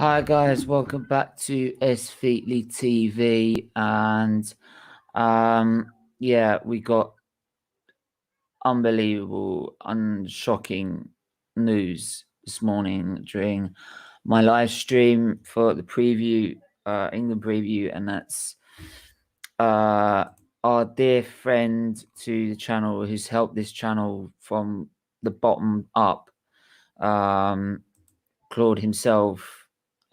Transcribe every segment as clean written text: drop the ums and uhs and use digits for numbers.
Hi guys, welcome back to SFeatleyTV, and yeah, we got unbelievable, shocking news this morning during my live stream for the preview, England preview, and that's our dear friend to the channel who's helped this channel from the bottom up, Claude himself,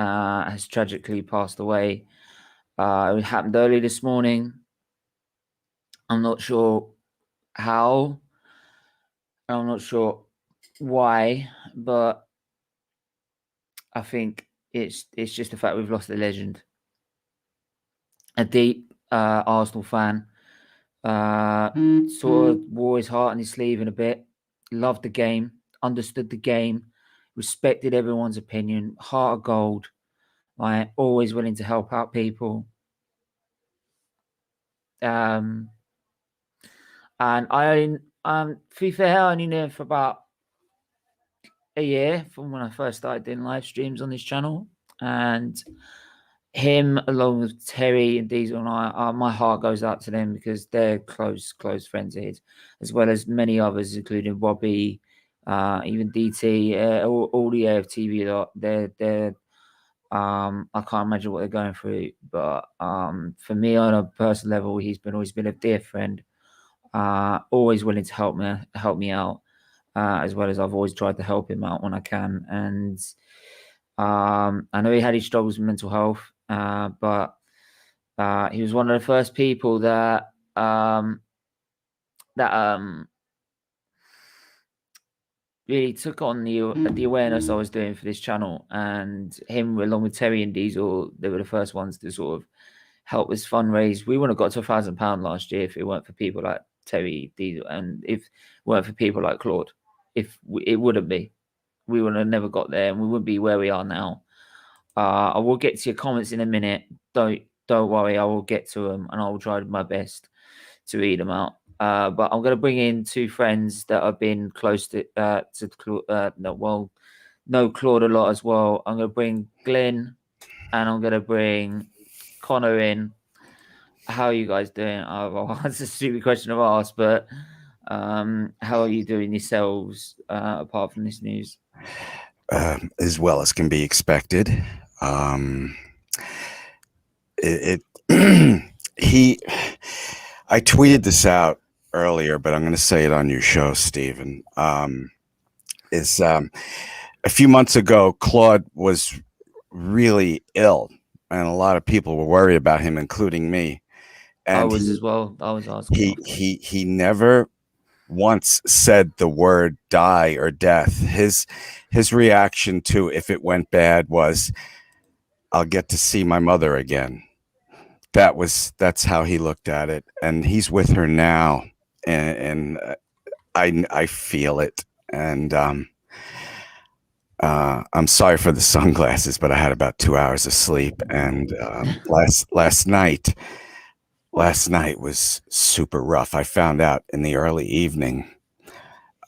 has tragically passed away. It happened early this morning. I'm not sure how. I'm not sure why, but I think it's just the fact we've lost a legend, a deep Arsenal fan. Sort of wore his heart on his sleeve in a bit. Loved the game, understood the game, respected everyone's opinion. Heart of gold. Right, always willing to help out people. And to be fair, I only knew him for about a year from when I first started doing live streams on this channel, and him along with Terry and Diesel and I, my heart goes out to them because they're close friends of his, as well as many others, including Robbie, even DT, all the AFTV lot. They're I can't imagine what they're going through, but for me on a personal level, he's always been a dear friend, always willing to help me out, as well as I've always tried to help him out when I can. And I know he had his struggles with mental health, but he was one of the first people that really took on the awareness I was doing for this channel. And him, along with Terry and Diesel, they were the first ones to sort of help us fundraise. We wouldn't have got to £1,000 last year if it weren't for people like Terry, Diesel, and if it weren't for people like Claude. It wouldn't be. We would have never got there, and we wouldn't be where we are now. I will get to your comments in a minute. Don't worry, I will get to them, and I will try my best to read them out. But I'm going to bring in two friends that have been close to Claude, know Claude a lot as well. I'm going to bring Glenn, and I'm going to bring Connor in. How are you guys doing? That's a stupid question to ask, but how are you doing yourselves apart from this news? As well as can be expected. I tweeted this out earlier, but I'm going to say it on your show, Stephen. A few months ago, Claude was really ill, and a lot of people were worried about him, including me. And I was as well. I was asking. He never once said the word die or death. His reaction to if it went bad was, I'll get to see my mother again. That's how he looked at it, and he's with her now, and I feel it. And I'm sorry for the sunglasses, but I had about 2 hours of sleep, and last night was super rough. I found out in the early evening.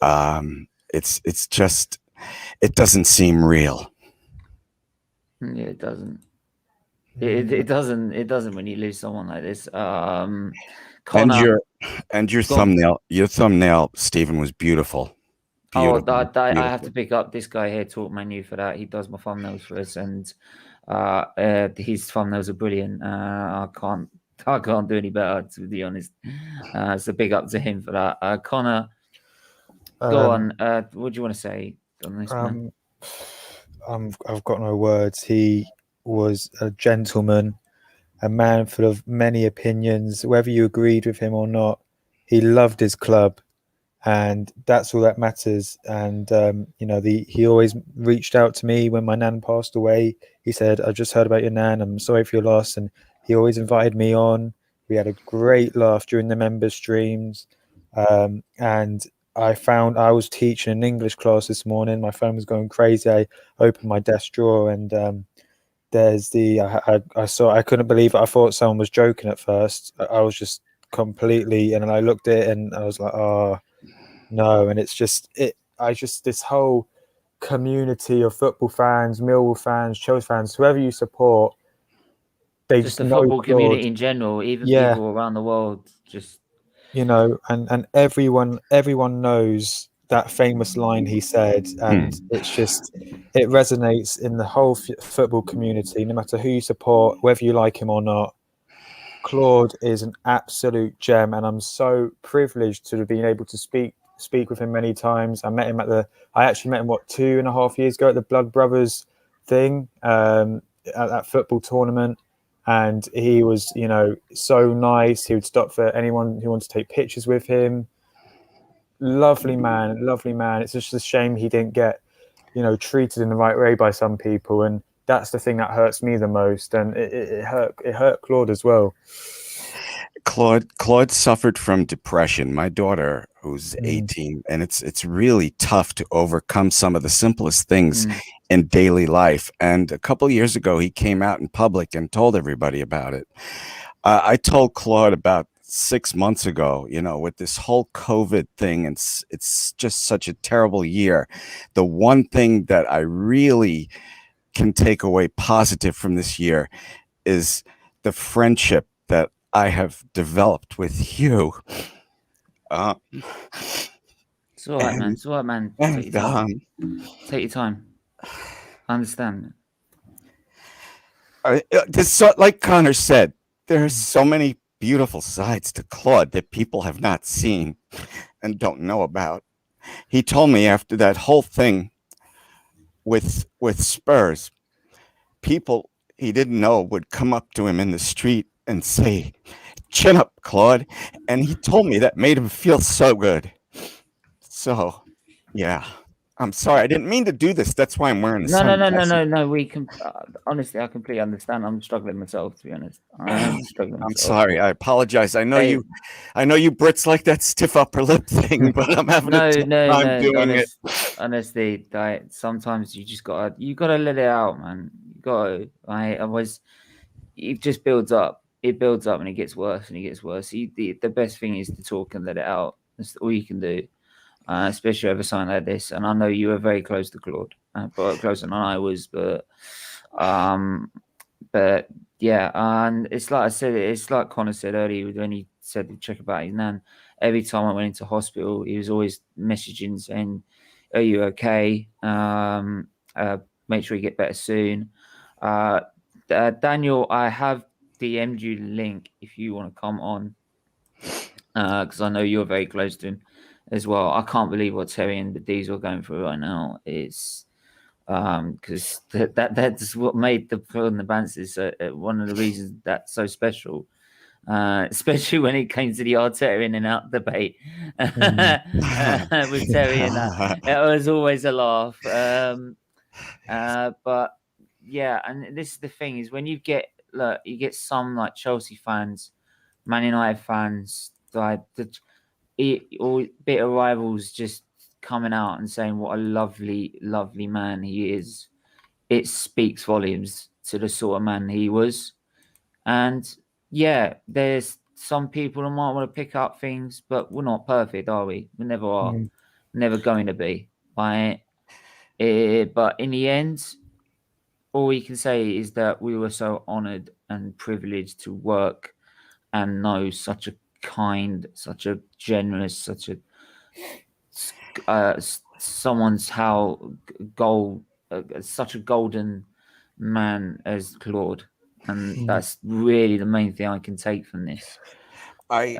It's just, it doesn't seem real. Yeah, it doesn't. It doesn't when you lose someone like this. Connor, and your thumbnail, Stephen, was beautiful. Beautiful. I have to pick up this guy here, Talk Manu, for that. He does my thumbnails for us, and his thumbnails are brilliant. I can't do any better, to be honest. So big up to him for that. Connor, go on. What do you want to say on this man? I've got no words. He was a gentleman, a man full of many opinions. Whether you agreed with him or not, he loved his club, and that's all that matters. And he always reached out to me when my nan passed away. He said, "I just heard about your nan. I'm sorry for your loss," and he always invited me on. We had a great laugh during the members' streams, and I was teaching an English class this morning. My phone was going crazy. I opened my desk drawer, and I couldn't believe it. I thought someone was joking at first. I was just completely, and then I looked at it and I was like, oh no. And it's just this whole community of football fans, Millwall fans, Chelsea fans, whoever you support, they Just just the know football Claude. community in general, even Yeah, people around the world, just you know, and everyone knows that famous line he said, and it's just, it resonates in the whole football community, no matter who you support, whether you like him or not. Claude is an absolute gem, and I'm so privileged to have been able to speak with him many times. I actually met him 2.5 years ago at the Blood Brothers thing, at that football tournament, and he was, you know, so nice. He would stop for anyone who wanted to take pictures with him. Lovely man. It's just a shame he didn't get, you know, treated in the right way by some people, and that's the thing that hurts me the most, and it hurt Claude as well. Claude suffered from depression. My daughter, who's 18, and it's really tough to overcome some of the simplest things in daily life. And a couple of years ago, he came out in public and told everybody about it. I told Claude about 6 months ago, you know, with this whole COVID thing, and it's just such a terrible year. The one thing that I really can take away positive from this year is the friendship that I have developed with you. it's all right, man. It's all right, man. Take your time. Take your time. I understand. Like Connor said, there are so many beautiful sides to Claude that people have not seen and don't know about. He told me after that whole thing with Spurs, people he didn't know would come up to him in the street and say, "Chin up, Claude." And he told me that made him feel so good. So, yeah. I'm sorry. I didn't mean to do this. That's why I'm wearing the sunglasses. No. We can honestly, I completely understand. I'm struggling myself, to be honest. I am struggling. I'm sorry. I apologize. I know you Brits like that stiff upper lip thing, but I'm having a tough time doing it. Honestly, sometimes you just gotta let it out, man. You gotta. It just builds up. It builds up, and it gets worse, and it gets worse. The best thing is to talk and let it out. That's all you can do. Especially over something like this. And I know you were very close to Claude, but closer than I was. But yeah, and it's like I said, it's like Connor said earlier when he said to check about his nan. Every time I went into hospital, he was always messaging saying, "Are you okay? Make sure you get better soon." Daniel, I have DM'd you the link if you want to come on, because I know you're very close to him as well. I can't believe what Terry and the Diesel are going through right now. It's because that's what made the Claude The Banstas one of the reasons that's so special. Especially when it came to the Arteta in and out debate with Terry and that. It was always a laugh. But yeah, and this is the thing is when you get some like Chelsea fans, Man United fans, like all bitter rivals just coming out and saying what a lovely, lovely man he is. It speaks volumes to the sort of man he was. And yeah, there's some people who might want to pick up things, but we're not perfect, are we? We never are. Never going to be. Right? But in the end, all we can say is that we were so honoured and privileged to work and know such a kind, such a generous, such a such a golden man as Claude, and that's really the main thing I can take from this. I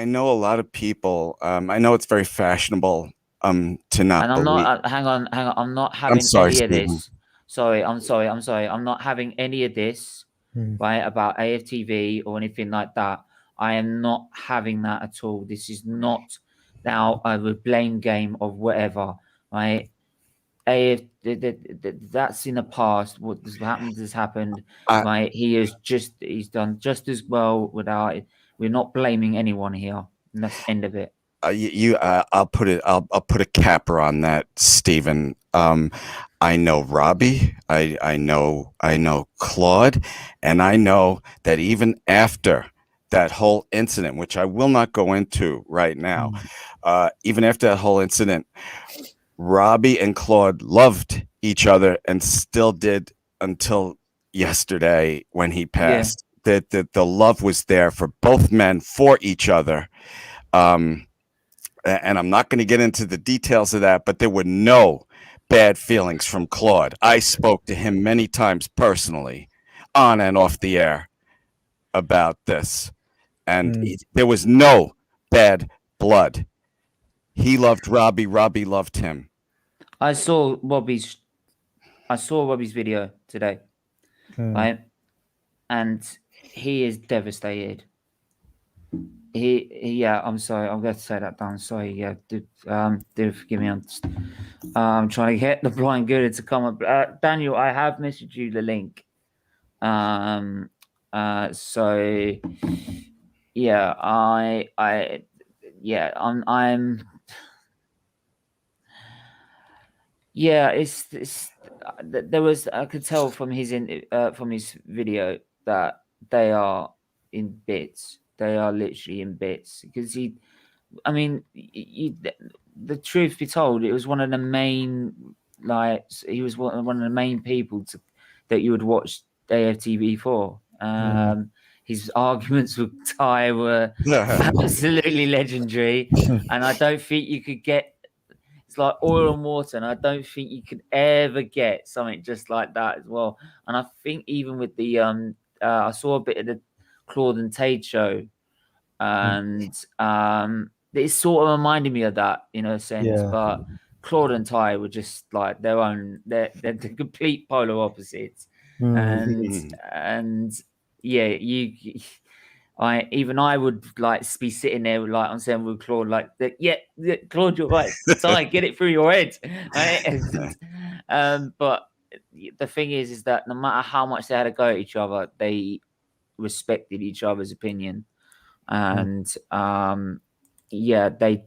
know a lot of people. I know it's very fashionable to not. And I'm not. Hang on. I'm not having any of this. Sorry. I'm not having any of this. Right, about AFTV or anything like that. I am not having that at all. This is not now a blame game of whatever. Right, that's in the past. What has happened has happened. Right, he's done just as well without it. We're not blaming anyone here. And that's the end of it. I'll put a capper on that, Stephen. I know Robbie, I know Claude, and I know that even after that whole incident, which I will not go into right now, even after that whole incident, Robbie and Claude loved each other and still did until yesterday when he passed. That the love was there for both men for each other. And I'm not going to get into the details of that, but there were no bad feelings from Claude. I spoke to him many times personally, on and off the air, about this. And there was no bad blood. He loved Robbie. Robbie loved him. I saw Robbie's video today, right? And he is devastated. Yeah, I'm sorry. I'm going to say that down. Sorry. Yeah, do forgive me. I'm trying to get the blind gooder to come up. Daniel, I have messaged you the link. So yeah, it's there was, I could tell from his video that they are in bits. They are literally in bits because the truth be told, it was one of the main, he was one of the main people that you would watch AFTV for. His arguments with Ty were absolutely legendary, and I don't think you could get. It's like oil and water, and I don't think you could ever get something just like that as well. And I think even with the I saw a bit of the Claude and Tate show, and it sort of reminded me of that in a sense. But Claude and Ty were just like their own. They're the complete polar opposites, and yeah, I would be sitting there I'm saying with Claude Claude, you're right. Ty, get it through your head. Right? But the thing is that no matter how much they had to go at each other, they respected each other's opinion, and they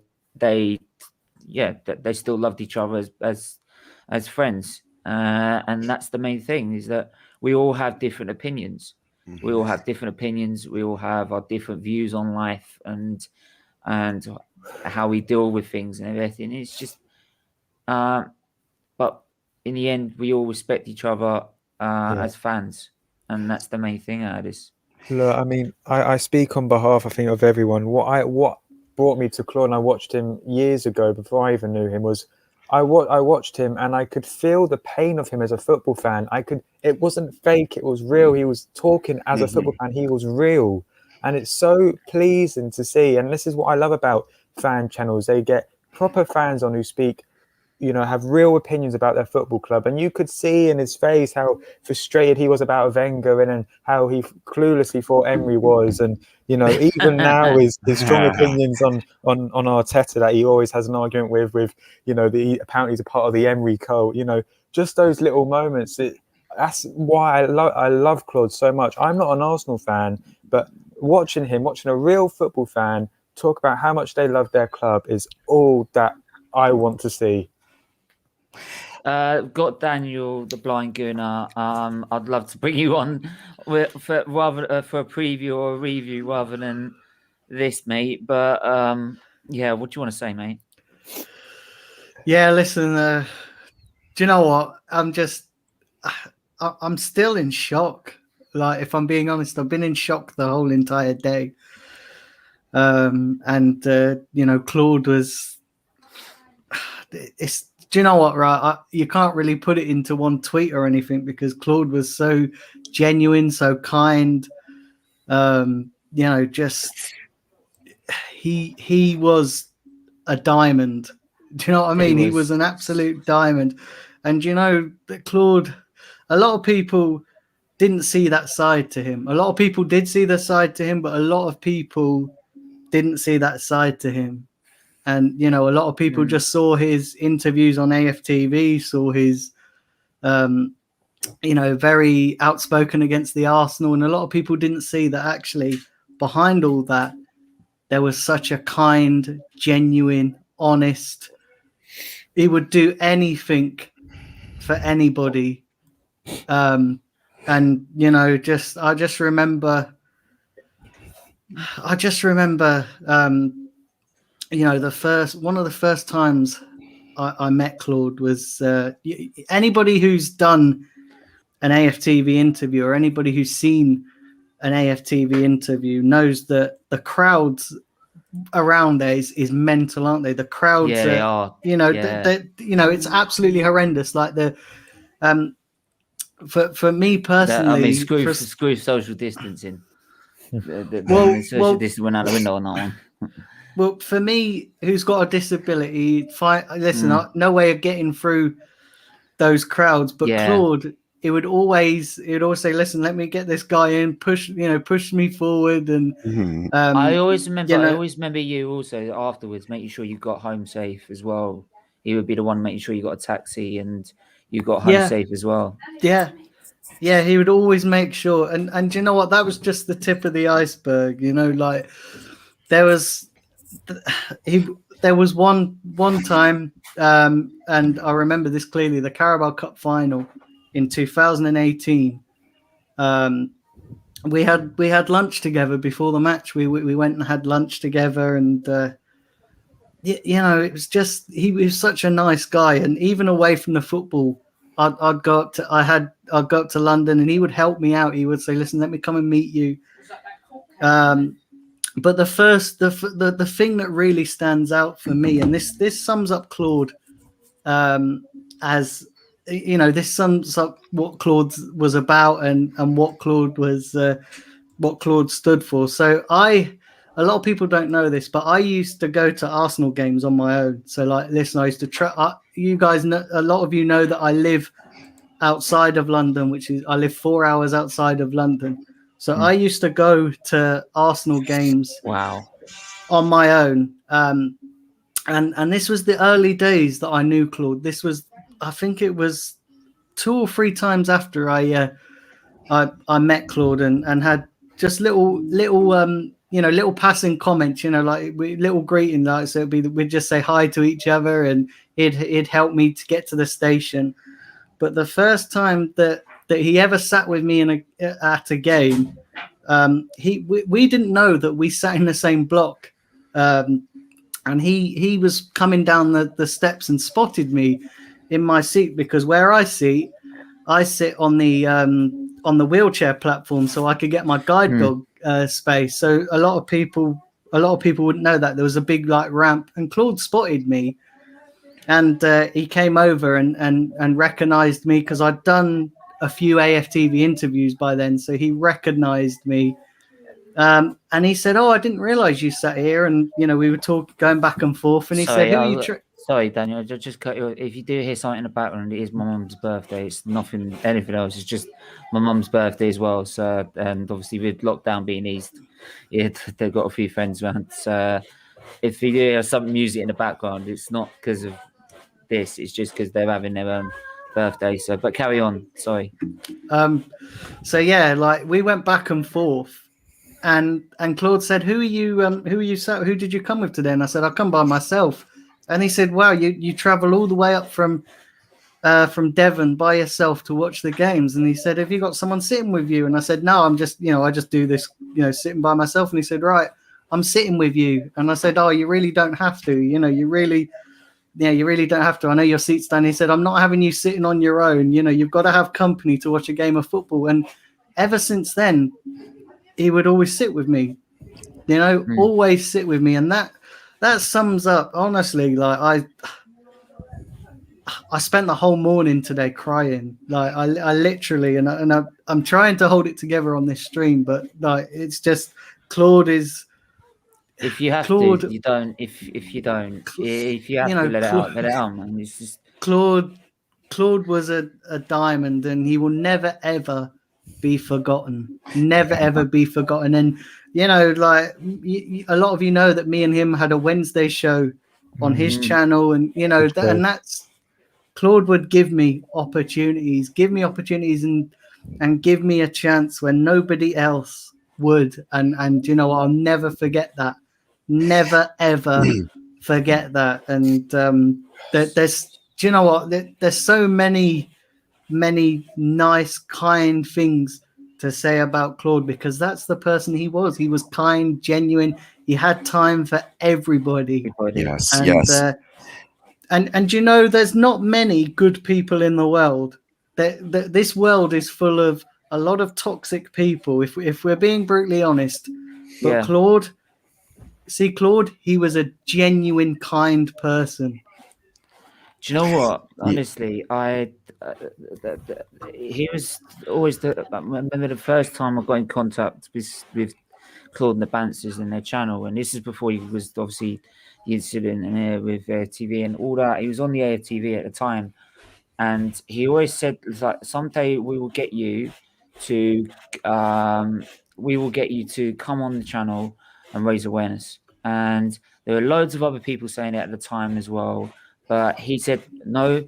still loved each other as friends, and that's the main thing, is that we all have different opinions. We all have different opinions. We all have our different views on life and how we deal with things and everything. It's just, but in the end, we all respect each other as fans, and that's the main thing out of this. Look, I mean, I speak on behalf, I think, of everyone. What brought me to Claude, and I watched him years ago before I even knew him, was I watched him and I could feel the pain of him as a football fan. It wasn't fake, it was real. He was talking as a football fan, he was real. And it's so pleasing to see. And this is what I love about fan channels. They get proper fans on who speak, have real opinions about their football club. And you could see in his face how frustrated he was about Wenger and how he cluelessly thought Emery was. And, even now his strong opinions on Arteta, that he always has an argument with, apparently he's a part of the Emery cult, just those little moments. That's why I love Claude so much. I'm not an Arsenal fan, but watching a real football fan talk about how much they love their club is all that I want to see. Got Daniel, the blind gooner. I'd love to bring you on for a preview or a review rather than this, mate. But what do you want to say, mate? Yeah, listen. Do you know what? I'm still in shock. If I'm being honest, I've been in shock the whole entire day. Claude was. Do you know what, right? You can't really put it into one tweet or anything because Claude was so genuine, so kind. He was a diamond. Do you know what I mean? He was an absolute diamond. And that Claude, a lot of people didn't see that side to him. A lot of people did see the side to him, but a lot of people didn't see that side to him. And, a lot of people just saw his interviews on AFTV, saw his, very outspoken against the Arsenal. And a lot of people didn't see that actually behind all that, there was such a kind, genuine, honest. He would do anything for anybody. I just remember one of the first times I met Claude was anybody who's done an AFTV interview or anybody who's seen an AFTV interview knows that the crowds around there is mental, aren't they? The crowds, Yeah, they are. You know, Yeah. it's absolutely horrendous. Like for me personally, I mean, screw social distancing. Well, social distancing went out the window on that one. Well, for me, who's got a disability, listen, no way of getting through those crowds. But Claude, it would always say, "Listen, let me get this guy in, push me forward." And I always remember you also afterwards making sure you got home safe as well. He would be the one making sure you got a taxi and you got home safe as well. Yeah, he would always make sure. And you know what? That was just the tip of the iceberg. You know, like there was one time, and I remember this clearly, the Carabao Cup final in 2018. We had lunch together before the match. We went and had lunch together, and it was just he was such a nice guy. And even away from the football, I'd go up to London, and he would help me out. He would say, "Listen, let me come and meet you." But the thing that really stands out for me, and this sums up Claude, as this sums up what Claude was about and what Claude was, what Claude stood for. So a lot of people don't know this, but I used to go to Arsenal games on my own. So like, listen, I used to you guys know, a lot of you know that I live outside of London, I live 4 hours outside of London. So I used to go to Arsenal games on my own. And this was the early days that I knew Claude. I think it was 2 or 3 times after I met Claude and had just little passing comments, like little greeting, like, so we'd just say hi to each other, and he'd help me to get to the station. But the first time that he ever sat with me at a game, we didn't know that we sat in the same block, and he was coming down the steps and spotted me in my seat, because where I sit on the wheelchair platform, so I could get my guide dog space. So a lot of people wouldn't know that there was a big like ramp, and Claude spotted me. And he came over and recognized me, because I'd done a few AFTV interviews by then. So he recognized me. And he said, "Oh, I didn't realize you sat here." And, we were going back and forth. And he said, sorry, Daniel, I'll just cut you. If you do hear something in the background, it is my mum's birthday. It's anything else. It's just my mum's birthday as well. So, and obviously with lockdown being eased, they've got a few friends around. So if you do hear some music in the background, it's not because of this, it's just because they're having their own birthday. So, but carry on. Sorry. So yeah, like we went back and forth, and Claude said, "Who did you come with today?" And I said, "I come by myself." And he said, "Wow, you travel all the way up from Devon by yourself to watch the games?" And he said, "Have you got someone sitting with you?" And I said, "No, I'm just, I just do this, sitting by myself." And he said, "Right, I'm sitting with you." And I said, "Oh, you really don't have to, you really don't have to. I know your seat's down." He said, "I'm not having you sitting on your own. You've got to have company to watch a game of football." And ever since then, he would always sit with me, always sit with me. And that sums up, honestly, like I spent the whole morning today crying. Like I literally, and I'm trying to hold it together on this stream, but like, it's just, Claude is, if you have Claude, to, you don't. If you don't, if you have to let it out, man. It's just Claude was a diamond, and he will never ever be forgotten. Never ever be forgotten. And like a lot of you know that me and him had a Wednesday show on his channel, and and that's, Claude would give me opportunities, and give me a chance when nobody else would. And I'll never forget that. Never ever forget that. And there's there's so many nice, kind things to say about Claude, because that's the person he was. He was kind, genuine. He had time for everybody. Yes, and, yes. And you know, there's not many good people in the world. This world is full of a lot of toxic people, if we're being brutally honest. But Yeah. Claude, he was a genuine, kind person. Do you know what? Honestly, he was always I remember the first time I got in contact with Claude The Banstas in their channel, and this is before he was obviously the incident in there with AFTV and all that. He was on the AFTV at the time, and he always said, like, someday we will get you to come on the channel and raise awareness. And there were loads of other people saying it at the time as well, but he said no.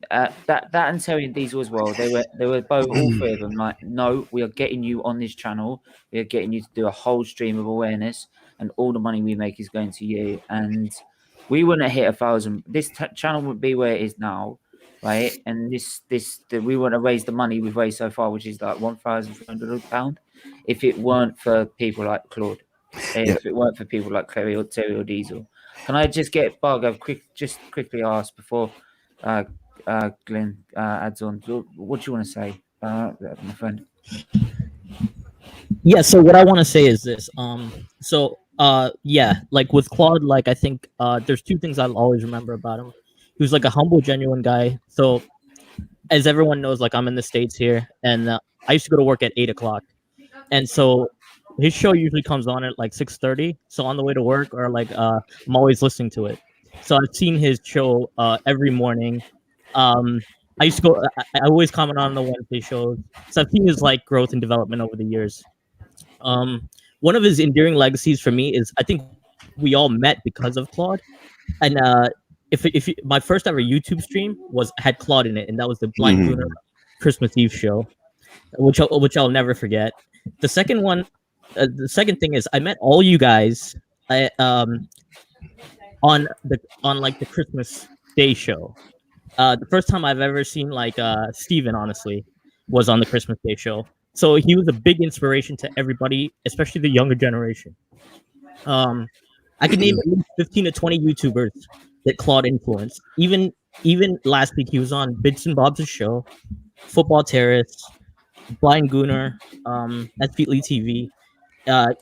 That and Terry and Diesel as well. They were both, all three of them, like, no, we are getting you on this channel. We are getting you to do a whole stream of awareness, and all the money we make is going to you. And we wouldn't have hit 1,000. This channel would be where it is now, right? And we wouldn't have raised the money we've raised so far, which is like £1,300, if it weren't for people like Claude. If it weren't for people like Terry or Diesel. Can I just get Bug? Just quickly ask before Glenn adds on. What do you want to say, my friend? Yeah, so what I want to say is this. Yeah, like with Claude, like I think there's two things I'll always remember about him. He was like a humble, genuine guy. So as everyone knows, like I'm in the States here, and I used to go to work at 8 o'clock. And so his show usually comes on at like 6:30. So on the way to work, or like I'm always listening to it. So I've seen his show every morning. I used to go. I always comment on the Wednesday shows. So I've seen his like growth and development over the years. One of his endearing legacies for me is I think we all met because of Claude. And my first ever YouTube stream had Claude in it, and that was the Blind Lunar Christmas Eve show, which I'll never forget. The second one, the second thing is I met all you guys on like the Christmas Day show. The first time I've ever seen like Steven, honestly, was on the Christmas Day show. So he was a big inspiration to everybody, especially the younger generation. I could name at least 15 to 20 YouTubers that Claude influenced. Even last week, he was on Bits and Bob's show, Football Terrace, Blind Gooner, SFeatleyTV.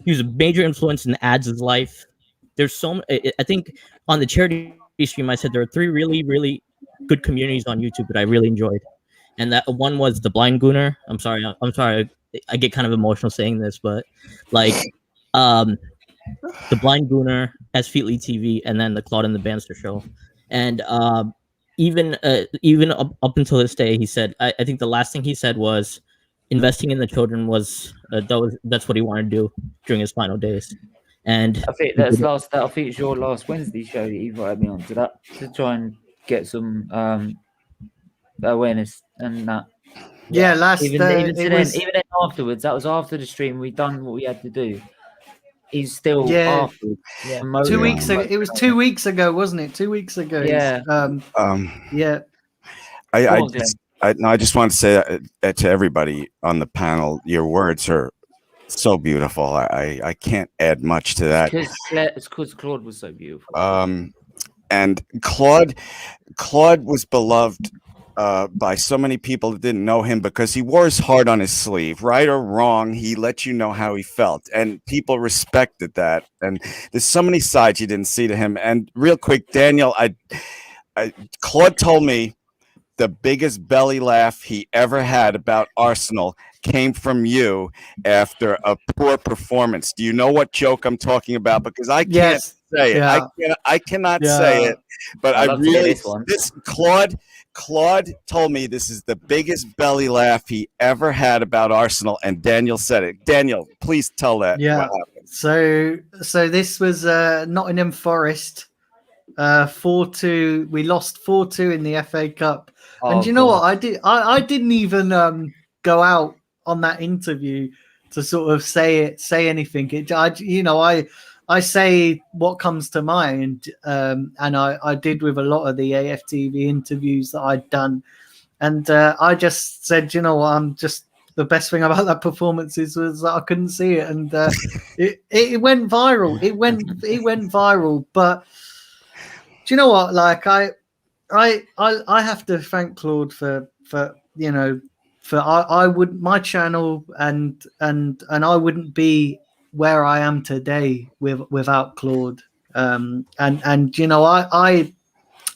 He was a major influence in Ads' life. There's I think on the charity stream, I said there are 3 really, really good communities on YouTube that I really enjoyed. And that one was the Blind Gooner. I'm sorry. I get kind of emotional saying this, but like the Blind Gooner, SFeatleyTV, and then the Claude and the Banstas show. And even up until this day, he said, I think the last thing he said was investing in the children was that's what he wanted to do during his final days. And I think I think it's your last Wednesday show that you invited me on to try and get some awareness and that. Yeah, even then afterwards, that was after the stream. We done what we had to do. He's still afterwards. Yeah. 2 weeks ago. It was 2 weeks ago, wasn't it? 2 weeks ago. Yeah. Yeah. I just want to say that to everybody on the panel, your words are so beautiful. I can't add much to that. It's because Claude was so beautiful. And Claude was beloved by so many people that didn't know him because he wore his heart on his sleeve. Right or wrong, he let you know how he felt, and people respected that. And there's so many sides you didn't see to him. And real quick, Daniel, Claude told me the biggest belly laugh he ever had about Arsenal came from you after a poor performance. Do you know what joke I'm talking about? Because I can't say it. Yeah. I cannot say it. But I really this Claude told me this is the biggest belly laugh he ever had about Arsenal, and Daniel said it. Daniel, please tell that. Yeah. So this was Nottingham Forest 4-2. We lost 4-2 in the FA Cup. And you know what I did? I didn't even go out on that interview to sort of say anything. I say what comes to mind, and I did with a lot of the AFTV interviews that I'd done, and I just said, you know what, the best thing about that performance was that I couldn't see it, and it went viral. It went viral. But do you know what? Like I have to thank Claude for you know for I would my channel and I wouldn't be where I am today without Claude. And you know I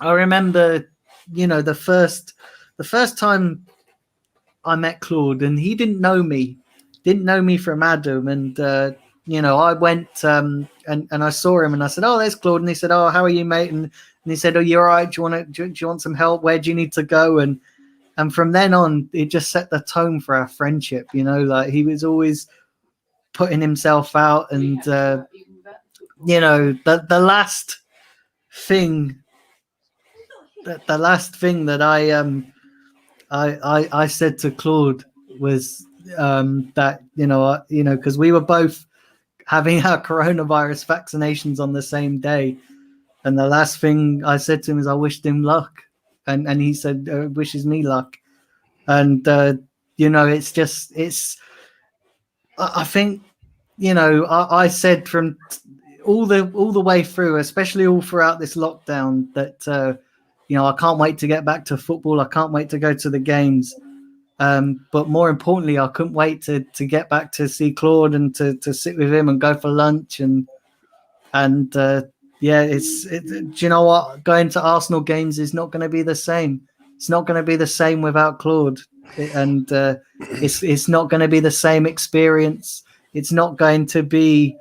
remember, you know, the first time I met Claude, and he didn't know me from Adam, and you know, I went and I saw him, and I said, "Oh, there's Claude," and he said, "Oh, how are you, mate?" And he said, "Oh, you're all right. Do you want some help? Where do you need to go?" And from then on, it just set the tone for our friendship. You know, like he was always putting himself out, and you know, the last thing that I said to Claude was that because we were both having our coronavirus vaccinations on the same day, and the last thing I said to him is I wished him luck, and he said wishes me luck, and you know I think you know I said from all the way through, especially all throughout this lockdown, that you know I can't wait to get back to football. I can't wait to go to the games. But more importantly, I couldn't wait to get back to see Claude and to sit with him and go for lunch and yeah, do you know what? Going to Arsenal games is not going to be the same. It's not going to be the same without Claude, and it's not going to be the same experience. It's not going to be,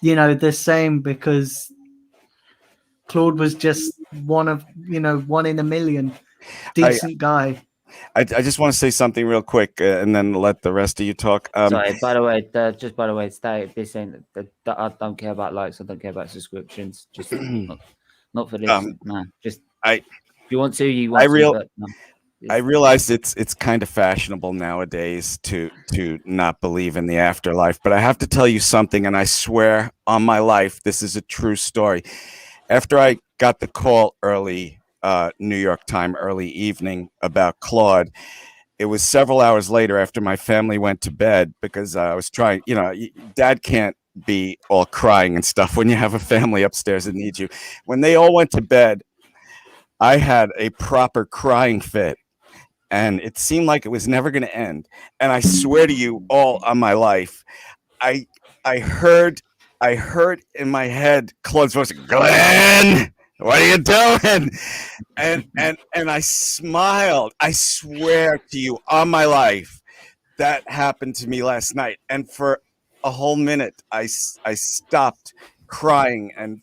you know, the same because Claude was just one in a million, decent guy. I just want to say something real quick, and then let the rest of you talk. Sorry, by the way, this ain't that I don't care about likes. I don't care about subscriptions. Just not for this. No, just if you want to, you want to. But no. I realize it's kind of fashionable nowadays to not believe in the afterlife, but I have to tell you something, and I swear on my life, this is a true story. After I got the call early, New York time, early evening about Claude, it was several hours later after my family went to bed because I was trying, you know, Dad can't be all crying and stuff when you have a family upstairs that needs you. When they all went to bed, I had a proper crying fit. And it seemed like it was never going to end. And I swear to you, all on my life, I heard in my head Claude's voice, "Glenn, what are you doing?" And I smiled. I swear to you, on my life, that happened to me last night. And for a whole minute, I stopped crying, and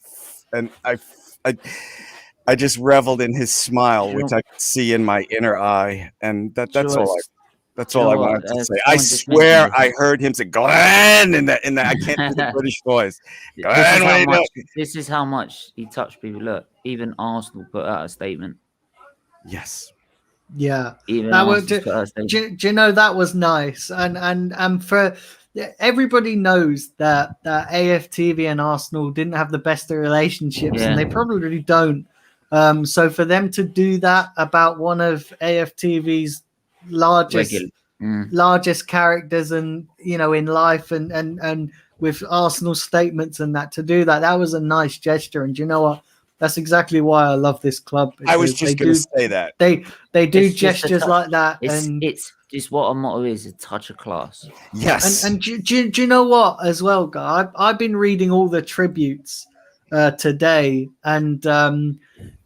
I just reveled in his smile, which I could see in my inner eye, and that's all. That's all I wanted to say. I swear I heard him say "Glenn" in that I can't do the British voice. Glenn, this is how much he touched people. Look, even Arsenal put out a statement. Yes. Yeah. Even that was, Arsenal put out a statement. do you know that was nice, and for everybody knows that AFTV and Arsenal didn't have the best of relationships, and they probably don't. So for them to do that about one of AFTV's largest characters, and you know, in life, and with Arsenal statements and that, to do that was a nice gesture. And you know what? That's exactly why I love this club. I was just going to say that they do gestures like that, and it's just what a motto is: a touch of class. Yes. And do you know what as well, guy? I've been reading all the tributes today, and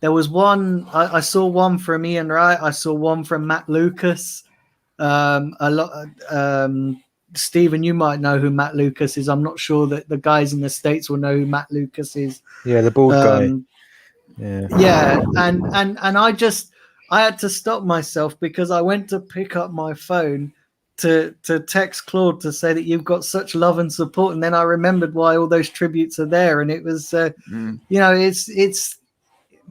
there was one I saw one from Ian Wright. I saw one from Matt Lucas. Stephen, you might know who Matt Lucas is. I'm not sure that the guys in the States will know who Matt Lucas is. Yeah, the bald guy. Yeah, and I had to stop myself because I went to pick up my phone to text Claude to say that you've got such love and support, and then I remembered why all those tributes are there, and it was you know, it's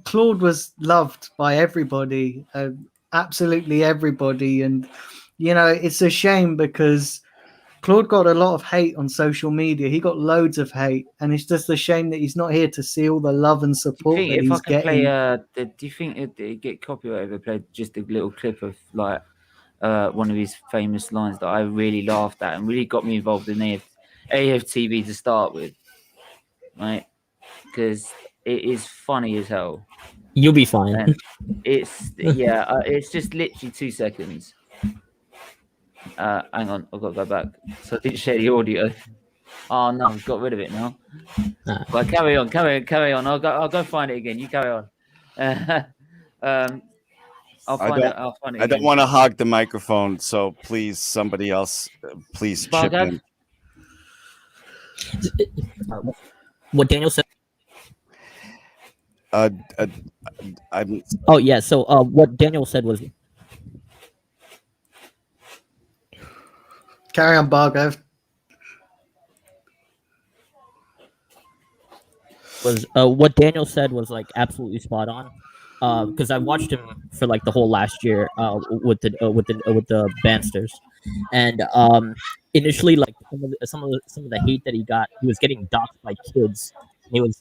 Claude was loved by everybody, absolutely everybody, and you know, it's a shame because Claude got a lot of hate on social media. He got loads of hate, and it's just a shame that he's not here to see all the love and support that he's getting. Do you think it'd get copyrighted if I played just a little clip of like one of his famous lines that I really laughed at and really got me involved in AFTV to start with, right? Because it is funny as hell. You'll be fine. And it's it's just literally 2 seconds. Hang on, I've got to go back. So I didn't share the audio. Oh no, I've got rid of it now. But carry on. I'll go find it again. You carry on. I'll find it. I don't want to hog the microphone, so please, somebody else, please chip in. What Daniel said. I'm. Oh yeah. So what Daniel said was. Carry on, Bargo. Was what Daniel said was like absolutely spot on. Because I watched him for like the whole last year with the Banstas, and initially like some of the hate that he got, he was getting doxxed by kids. He was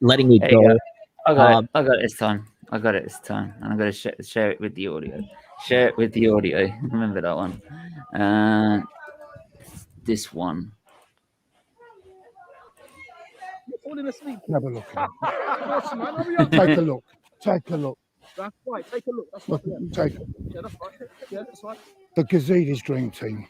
letting it go. I got it this time. And I'm gonna share it with the audio. Remember that one. This one. Have a look. Take a look. Take a look. That's right. Take a look. That's right. Take it. Yeah, that's right. Yeah, that's right. The Gazidis dream team.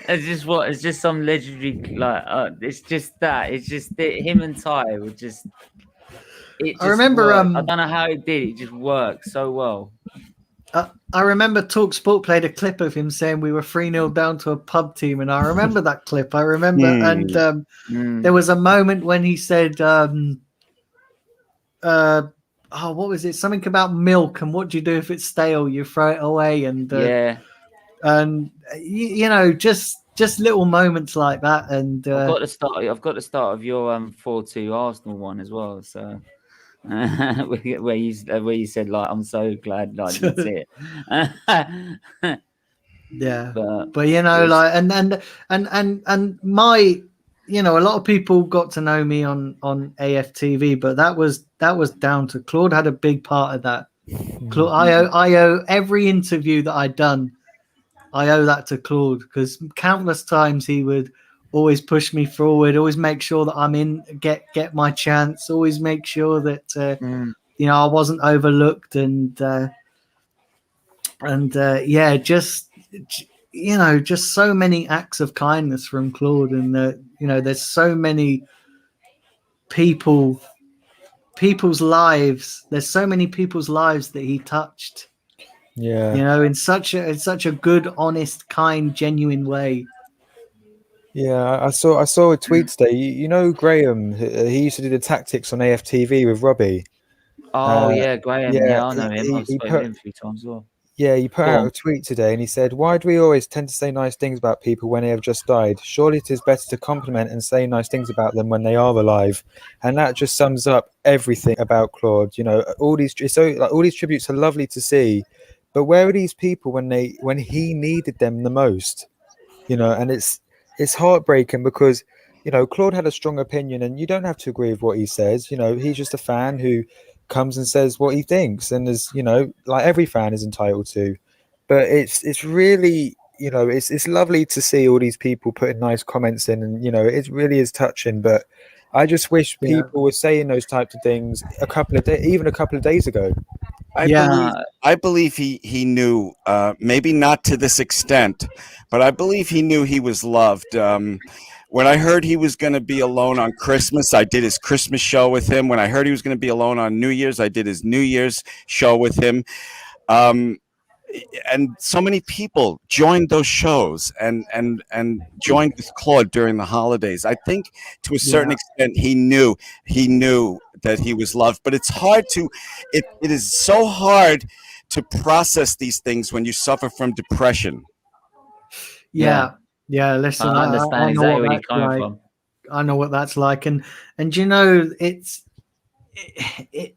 It's just some legendary like. It's just that. It's just him and Ty would just. I remember. Worked. I don't know how it did. It just worked so well. I remember TalkSport played a clip of him saying we were 3-0 down to a pub team, and I remember that clip. I remember, and there was a moment when he said, "Oh, what was it? Something about milk, and what do you do if it's stale? You throw it away." And and you know, just little moments like that. And I've got the start of your 4-2 Arsenal one as well. So. where you said like I'm so glad like that's it. Yeah, but you know, like and my, you know, a lot of people got to know me on AFTV, but that was down to Claude. Had a big part of that. Claude, I owe every interview that I'd done. I owe that to Claude, because countless times he would always push me forward, always make sure that I'm in, get my chance, always make sure that you know, I wasn't overlooked, and yeah, just, you know, just so many acts of kindness from Claude, and you know, there's so many people's lives. There's so many people's lives that he touched. Yeah, you know, in such a good, honest, kind, genuine way. Yeah, I saw a tweet today. You know Graham, he used to do the tactics on AFTV with Robbie. Oh yeah, Graham. Yeah, I know him. I've he spoken to him 3 times as well. Yeah, he put out a tweet today, and he said, "Why do we always tend to say nice things about people when they have just died? Surely it is better to compliment and say nice things about them when they are alive." And that just sums up everything about Claude. You know, all these tributes are lovely to see, but where are these people when he needed them the most? You know, and it's heartbreaking, because, you know, Claude had a strong opinion, and you don't have to agree with what he says. You know, he's just a fan who comes and says what he thinks, and is, you know, like every fan is entitled to. But it's really, you know, it's lovely to see all these people putting nice comments in, and, you know, it really is touching. But I just wish people were saying those types of things even a couple of days ago. I believe he knew, maybe not to this extent, but I believe he knew he was loved. When I heard he was going to be alone on Christmas, I did his Christmas show with him. When I heard he was going to be alone on New Year's, I did his New Year's show with him. And so many people joined those shows and joined with Claude during the holidays. I think to a certain extent he knew that he was loved, but it's hard to it is so hard to process these things when you suffer from depression. Listen, I understand exactly where you're coming from. I know what that's like, and you know,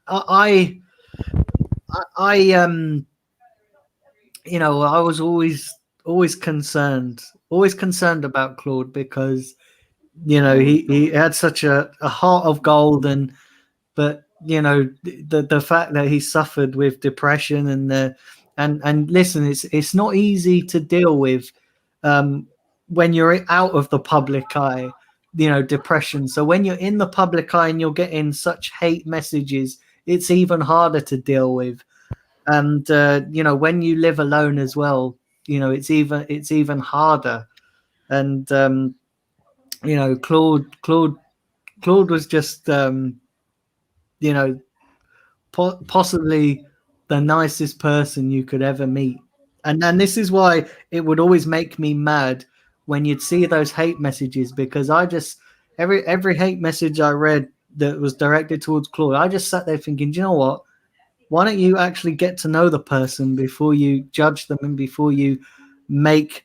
I you know, I was always concerned about Claude, because, you know, he had such a heart of gold, but you know, the fact that he suffered with depression, and listen, it's not easy to deal with. when you're out of the public eye, you know, depression. So when you're in the public eye and you're getting such hate messages, it's even harder to deal with. And you know, when you live alone as well, you know, it's even harder. And you know, Claude was just you know, possibly the nicest person you could ever meet. And this is why it would always make me mad when you'd see those hate messages, because I just every hate message I read that was directed towards Claude, I just sat there thinking, do you know what? Why don't you actually get to know the person before you judge them and before you make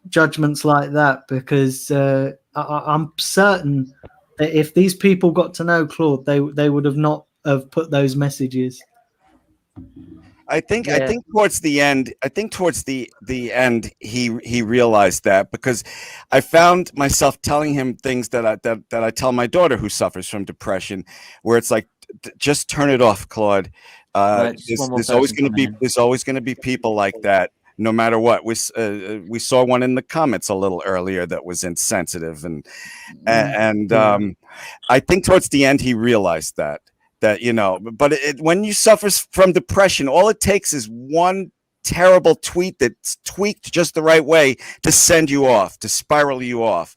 judgments like that? Because I'm certain that if these people got to know Claude, they would have not have put those messages. I think towards the end, he realized that, because I found myself telling him things that I tell my daughter who suffers from depression, where it's like, just turn it off, Claude. There's always going to be people like that, no matter what. We saw one in the comments a little earlier that was insensitive, and I think towards the end he realized that, you know, but when you suffer from depression, all it takes is one terrible tweet that's tweaked just the right way to send you off, to spiral you off.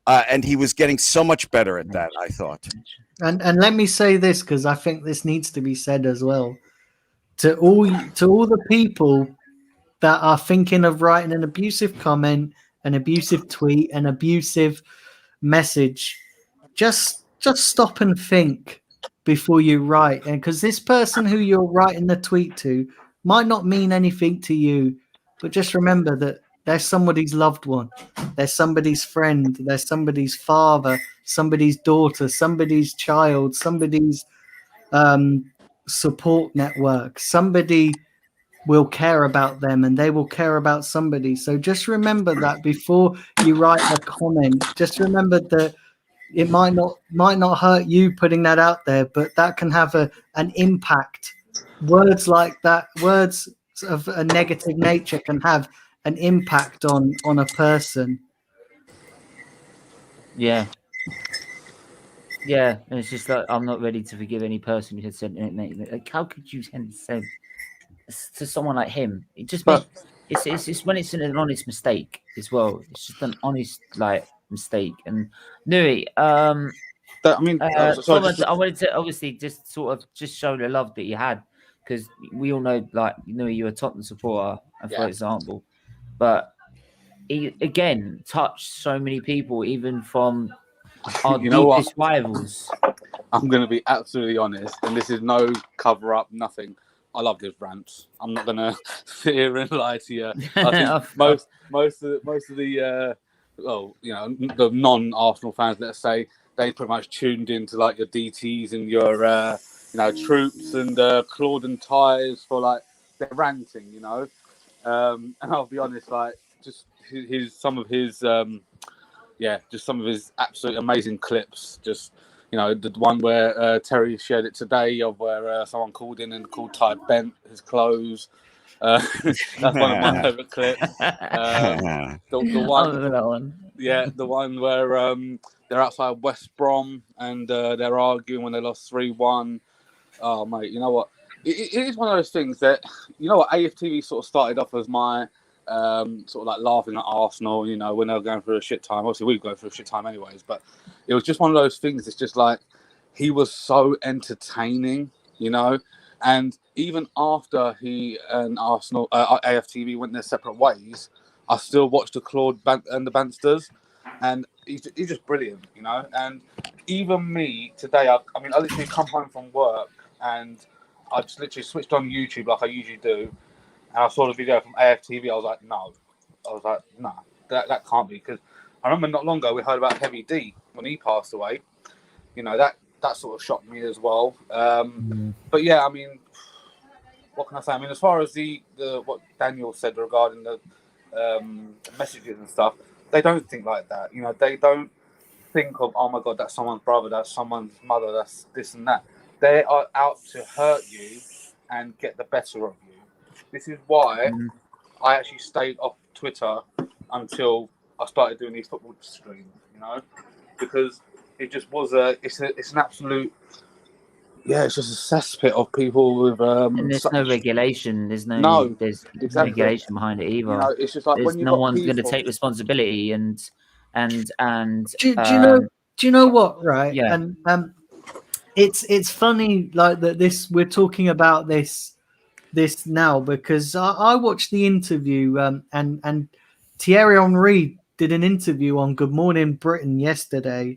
And he was getting so much better at that, I thought. And let me say this, because I think this needs to be said as well. To all the people that are thinking of writing an abusive comment, an abusive tweet, an abusive message, just stop and think before you write. And because this person who you're writing the tweet to might not mean anything to you, but just remember that they're somebody's loved one, they're somebody's friend, they're somebody's father, somebody's daughter, somebody's child, somebody's support network. Somebody will care about them and they will care about somebody. So just remember that before you write a comment. Just remember that it might not hurt you putting that out there, but that can have an impact. Words like that, words of a negative nature, can have an impact on a person. Yeah. And it's just like, I'm not ready to forgive any person who has said anything. Like, how could you say to someone like him? It just it's when it's an honest mistake as well. It's just an honest mistake. And Nuri, I wanted to obviously just sort of just show the love that you had, because we all know, like, Nuri, you're a Tottenham supporter, for example, but he again touched so many people, even from our deepest rivals. I'm going to be absolutely honest, and this is no cover up, nothing. I love his rants. I'm not going to sit here and lie to you. I think most of the the non-Arsenal fans, let's say, they pretty much tuned into like your DTs and your troops and Claude and Ties for like their ranting, you know. And I'll be honest, like just some of his absolute amazing clips. Just, you know, the one where Terry shared it today, of where someone called in and called Ty bent his clothes. That's one of my favourite clips. The one where they're outside West Brom and they're arguing when they lost 3-1. Oh, mate, you know what? It is one of those things that, you know what, AFTV sort of started off as my sort of like laughing at Arsenal, you know, when they were going through a shit time. Obviously, we go through a shit time anyways, but it was just one of those things. It's just like, he was so entertaining, you know, and even after he and Arsenal, AFTV went their separate ways, I still watched the Claude and the Banstas, and he's just brilliant, you know. And even me today, I literally come home from work and I just literally switched on YouTube like I usually do, and I saw the video from AFTV. I was like, no. That can't be, because I remember not long ago we heard about Heavy D when he passed away. You know, that sort of shocked me as well. But yeah, I mean, what can I say? I mean, as far as the what Daniel said regarding the messages and stuff, they don't think like that. You know, they don't think of, oh my God, that's someone's brother, that's someone's mother, that's this and that. They are out to hurt you and get the better of you. This is why I actually stayed off Twitter until I started doing these football streams, you know, because it just was it's an absolute, it's just a cesspit of people with and there's no regulation. There's exactly. regulation behind it either. You know, it's just like when no one's going to take responsibility and do you know what, right? Yeah. And it's funny like that. We're talking about this now because I watched the interview and Thierry Henry did an interview on Good Morning Britain yesterday,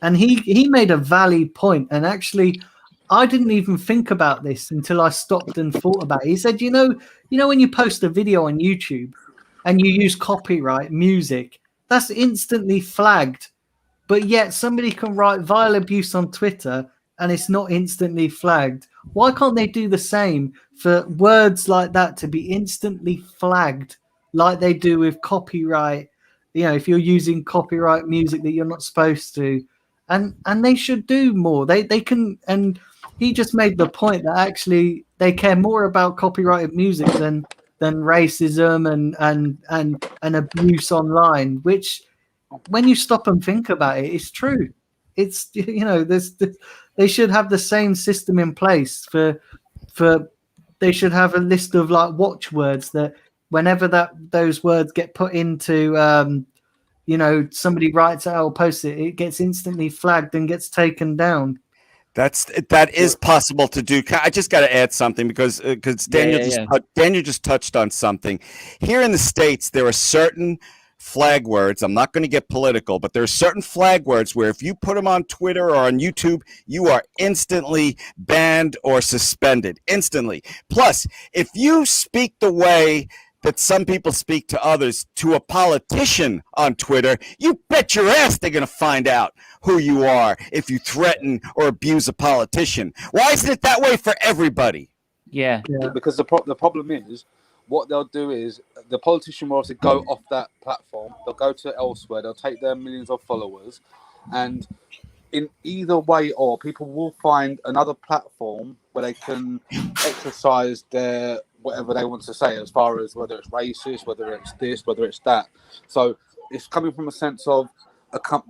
and he made a valid point. And actually, I didn't even think about this until I stopped and thought about it. He said, you know, when you post a video on YouTube and you use copyright music, that's instantly flagged. But yet somebody can write vile abuse on Twitter and it's not instantly flagged. Why can't they do the same for words like that to be instantly flagged like they do with copyright? You know, if you're using copyright music that you're not supposed to, and they should do more. They can. And he just made the point that actually they care more about copyrighted music than racism and abuse online. Which, when you stop and think about it, it's true. It's, you know, they should have the same system in place for they should have a list of like watchwords that whenever those words get put into you know, somebody writes it or posts it, it gets instantly flagged and gets taken down. That is possible to do. I just got to add something because Daniel just touched on something. Here in the States, there are certain flag words. I'm not going to get political, but there are certain flag words where if you put them on Twitter or on YouTube, you are instantly banned or suspended instantly. Plus, if you speak the way that some people speak to others to a politician on Twitter, you bet your ass they're going to find out who you are if you threaten or abuse a politician. Why isn't it that way for everybody? Yeah. Because the problem is, what they'll do is the politician will obviously go off that platform. They'll go to elsewhere. They'll take their millions of followers, and in either way, or people will find another platform where they can exercise their whatever they want to say, as far as whether it's racist, whether it's this, whether it's that. So it's coming from a sense of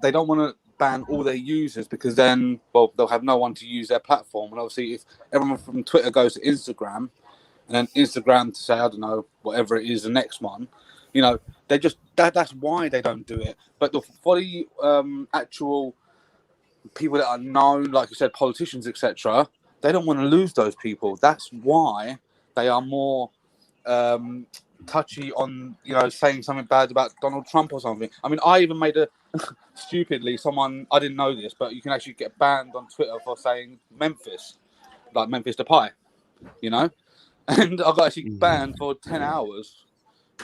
they don't want to ban all their users because then, well, they'll have no one to use their platform. And obviously, if everyone from Twitter goes to Instagram, and then Instagram to say, I don't know, whatever it is, the next one, you know, they just that's why they don't do it. But for the actual people that are known, like you said, politicians, etc., they don't want to lose those people. That's why they are more touchy on, you know, saying something bad about Donald Trump or something. I mean, I even made stupidly, I didn't know this, but you can actually get banned on Twitter for saying Memphis, like Memphis Depay, you know? And I got actually banned for 10 hours,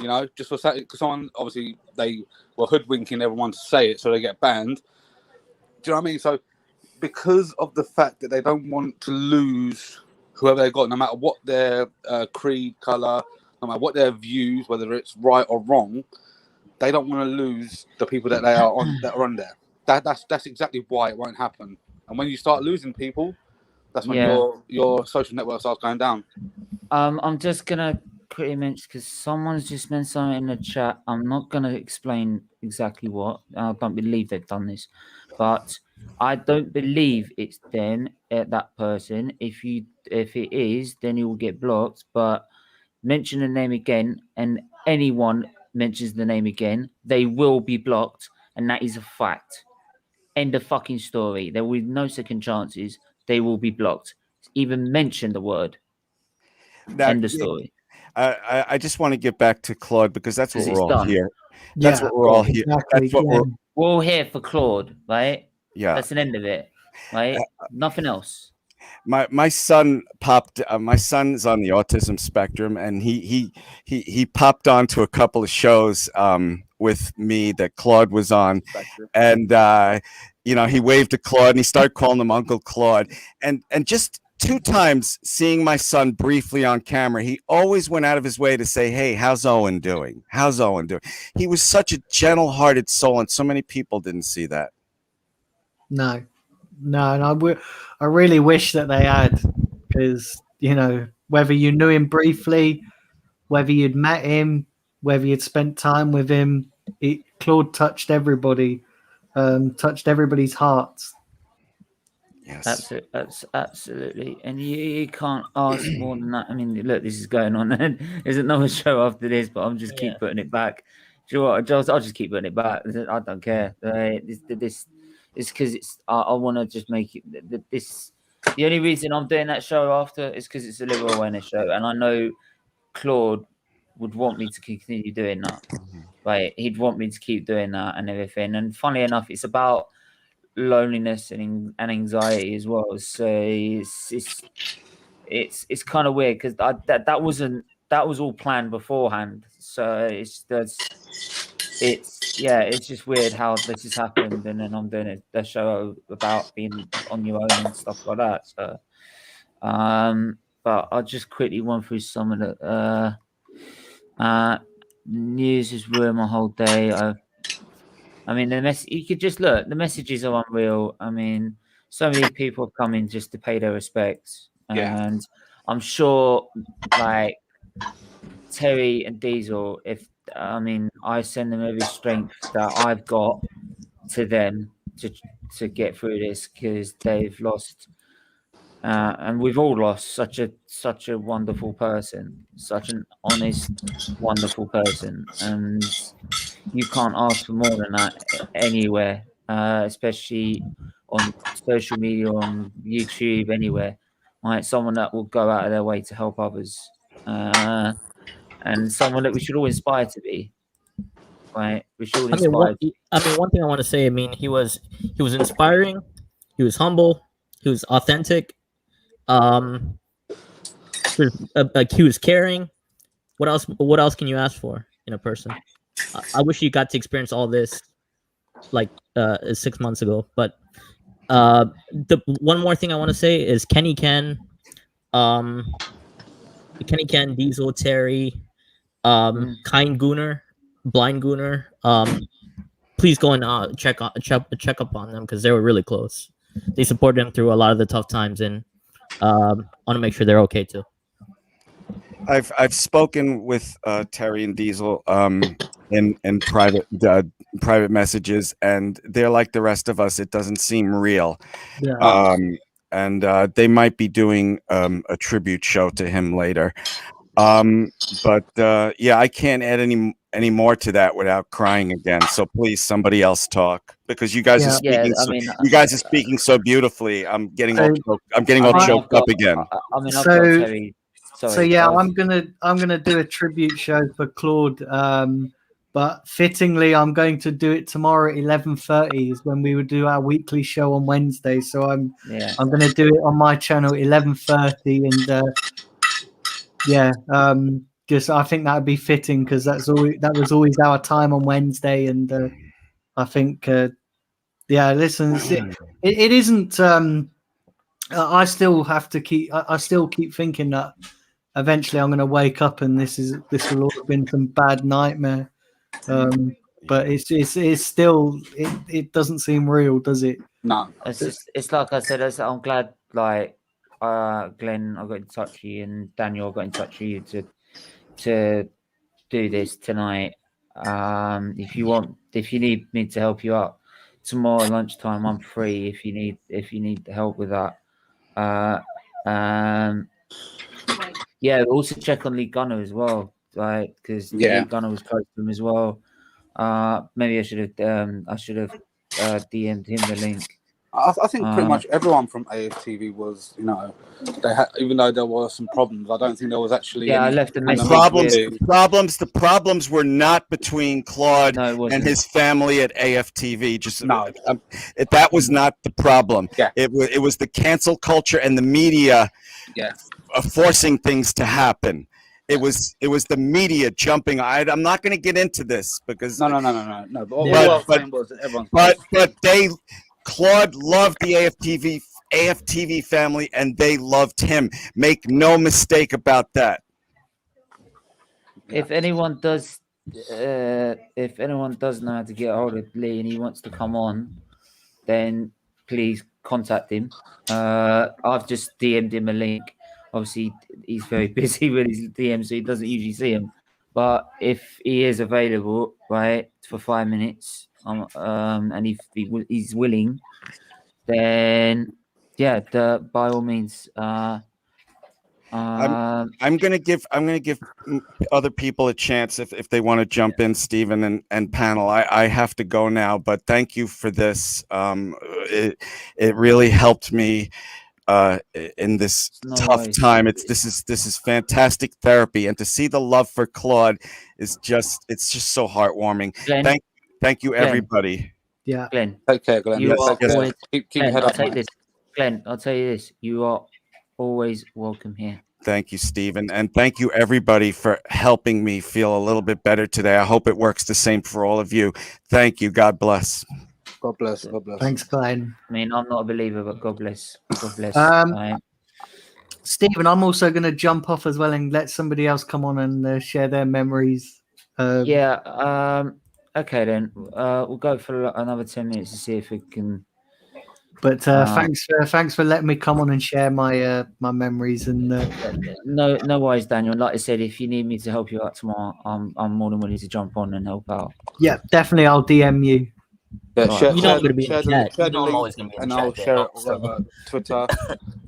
you know, just for saying, because someone, obviously, they were hoodwinking everyone to say it, so they get banned. Do you know what I mean? So, because of the fact that they don't want to lose whoever they got, no matter what their creed, colour, no matter what their views, whether it's right or wrong, they don't want to lose the people that they are on there. That's exactly why it won't happen. And when you start losing people, that's when your social network starts going down. I'm just gonna quickly mention because someone's just mentioned something in the chat. I'm not gonna explain exactly what. I don't believe they've done this, but I don't believe it's then that person. If it is, then you will get blocked. But mention the name again, and anyone mentions the name again, they will be blocked, and that is a fact. End of fucking story. There will be no second chances. They will be blocked. Even mention the word. End of story. I just want to get back to Claude because that's what we're all done. here. That's what we're all here. Exactly, That's what we're all here for Claude, right? Yeah. That's an end of it, right? Nothing else. My son popped. My son's on the autism spectrum, and he popped onto a couple of shows with me that Claude was on, and you know, he waved to Claude and he started calling him Uncle Claude, and just 2 times seeing my son briefly on camera, he always went out of his way to say, "Hey, how's Owen doing? How's Owen doing?" He was such a gentle-hearted soul, and so many people didn't see that. No, and I really wish that they had, because, you know, whether you knew him briefly, whether you'd met him, whether you'd spent time with him, Claude touched everybody, touched everybody's hearts. Yes. Absolutely. And you can't ask more than that. I mean, look, this is going on. There's another show after this, but I'm just keep putting it back. Do you know what, Giles? I'll just keep putting it back. I don't care. This is because I want to just make it this. The only reason I'm doing that show after is because it's a liver awareness show, and I know Claude would want me to continue doing that. Right? He'd want me to keep doing that and everything. And funnily enough, it's about loneliness and anxiety as well. So it's kind of weird because that was all planned beforehand. So it's just weird how this has happened, and then I'm doing a show about being on your own and stuff like that. So but I'll just quickly run through some of the news has ruined my whole day. I mean, you could just look, the messages are unreal. I mean, so many people have come in just to pay their respects. And I'm sure, like, Terry and Diesel, I send them every strength that I've got to them to get through this, because they've lost, and we've all lost such a wonderful person, such an honest, wonderful person. And you can't ask for more than that anywhere, especially on social media, on YouTube, anywhere. Like, someone that will go out of their way to help others, and someone that we should all inspire to be. Right, we should all inspire. One thing I want to say. I mean, he was inspiring. He was humble. He was authentic. He was caring. What else can you ask for in a person? I wish you got to experience all this like 6 months ago. But the one more thing I want to say is Kenny Ken, Diesel, Terry, Kind Gooner, Blind Gooner. Please go and check up on them, because they were really close. They supported them through a lot of the tough times, and want to make sure they're okay too. I've spoken with Terry and Diesel in private messages, and they're like the rest of us. It doesn't seem real. Yeah. And they might be doing a tribute show to him later. But I can't add any more to that without crying again. So please, somebody else talk, because you guys are speaking. You guys are speaking so beautifufully. I'm getting all choked up again. I've got Terry. Sorry, I'm gonna do a tribute show for Claude. But fittingly, I'm going to do it tomorrow at 11:30 is when we would do our weekly show on Wednesday. So I'm going to do it on my channel 11:30, and just I think that would be fitting, because that was always our time on Wednesday, and I think listen, it isn't. I still keep thinking that eventually I'm going to wake up and this will all have been some bad nightmare. But it's still it doesn't seem real, does it? No. It's like I said. I'm glad, like, Glenn, I got in touch with you, and Daniel, I got in touch with you to do this tonight. If you need me to help you out tomorrow lunchtime, I'm free. If you need help with that. Also check on Lee Gunner as well, right? Because Lee Gunner was close to him as well. Maybe I should have DM'd him the link. I think pretty much everyone from AFTV was, they had, even though there were some problems, I don't think there was actually. I left a message. The problems were not between Claude and his family at AFTV. That was not the problem. Yeah. It was the cancel culture and the media. Forcing things to happen. It was the media jumping. I'm not going to get into this because no. But Claude loved the AFTV family, and they loved him. Make no mistake about that. If anyone does know how to get a hold of Lee and he wants to come on, then please contact him. I've just DM'd him a link. Obviously, he's very busy with his DMs, so he doesn't usually see him. But if he is available, right, for 5 minutes, and if he's willing, then yeah, by all means. I'm gonna give other people a chance if they want to jump in, Stephen and panel. I have to go now, but thank you for this. It really helped me in this No tough worries. time. This is fantastic therapy, and to see the love for Claude is just so heartwarming. Glenn, Thank you, Glenn. everybody. Yeah. Glenn, Take care, Glenn. you are Take care. always. Keep your Glenn, head I'll up, take mate. this. Glenn, I'll tell you this. You are always welcome here. Thank you, Stephen, and thank you everybody for helping me feel a little bit better today. I hope it works the same for all of you. Thank you. God bless. God bless. God bless. Thanks, Glenn. I mean, I'm not a believer, but God bless. God bless. Stephen, I'm also going to jump off as well and let somebody else come on and share their memories. Yeah. Okay, then. We'll go for another 10 minutes to see if we can. But thanks for letting me come on and share my my memories and. No worries, Daniel. Like I said, if you need me to help you out tomorrow, I'm more than willing to jump on and help out. Yeah, definitely. I'll DM you. Yeah, Right. share, You know I'm share, gonna be in share the the, chat. share You the know I'm link, always gonna be in and the I'll chat. share it So. all over Twitter.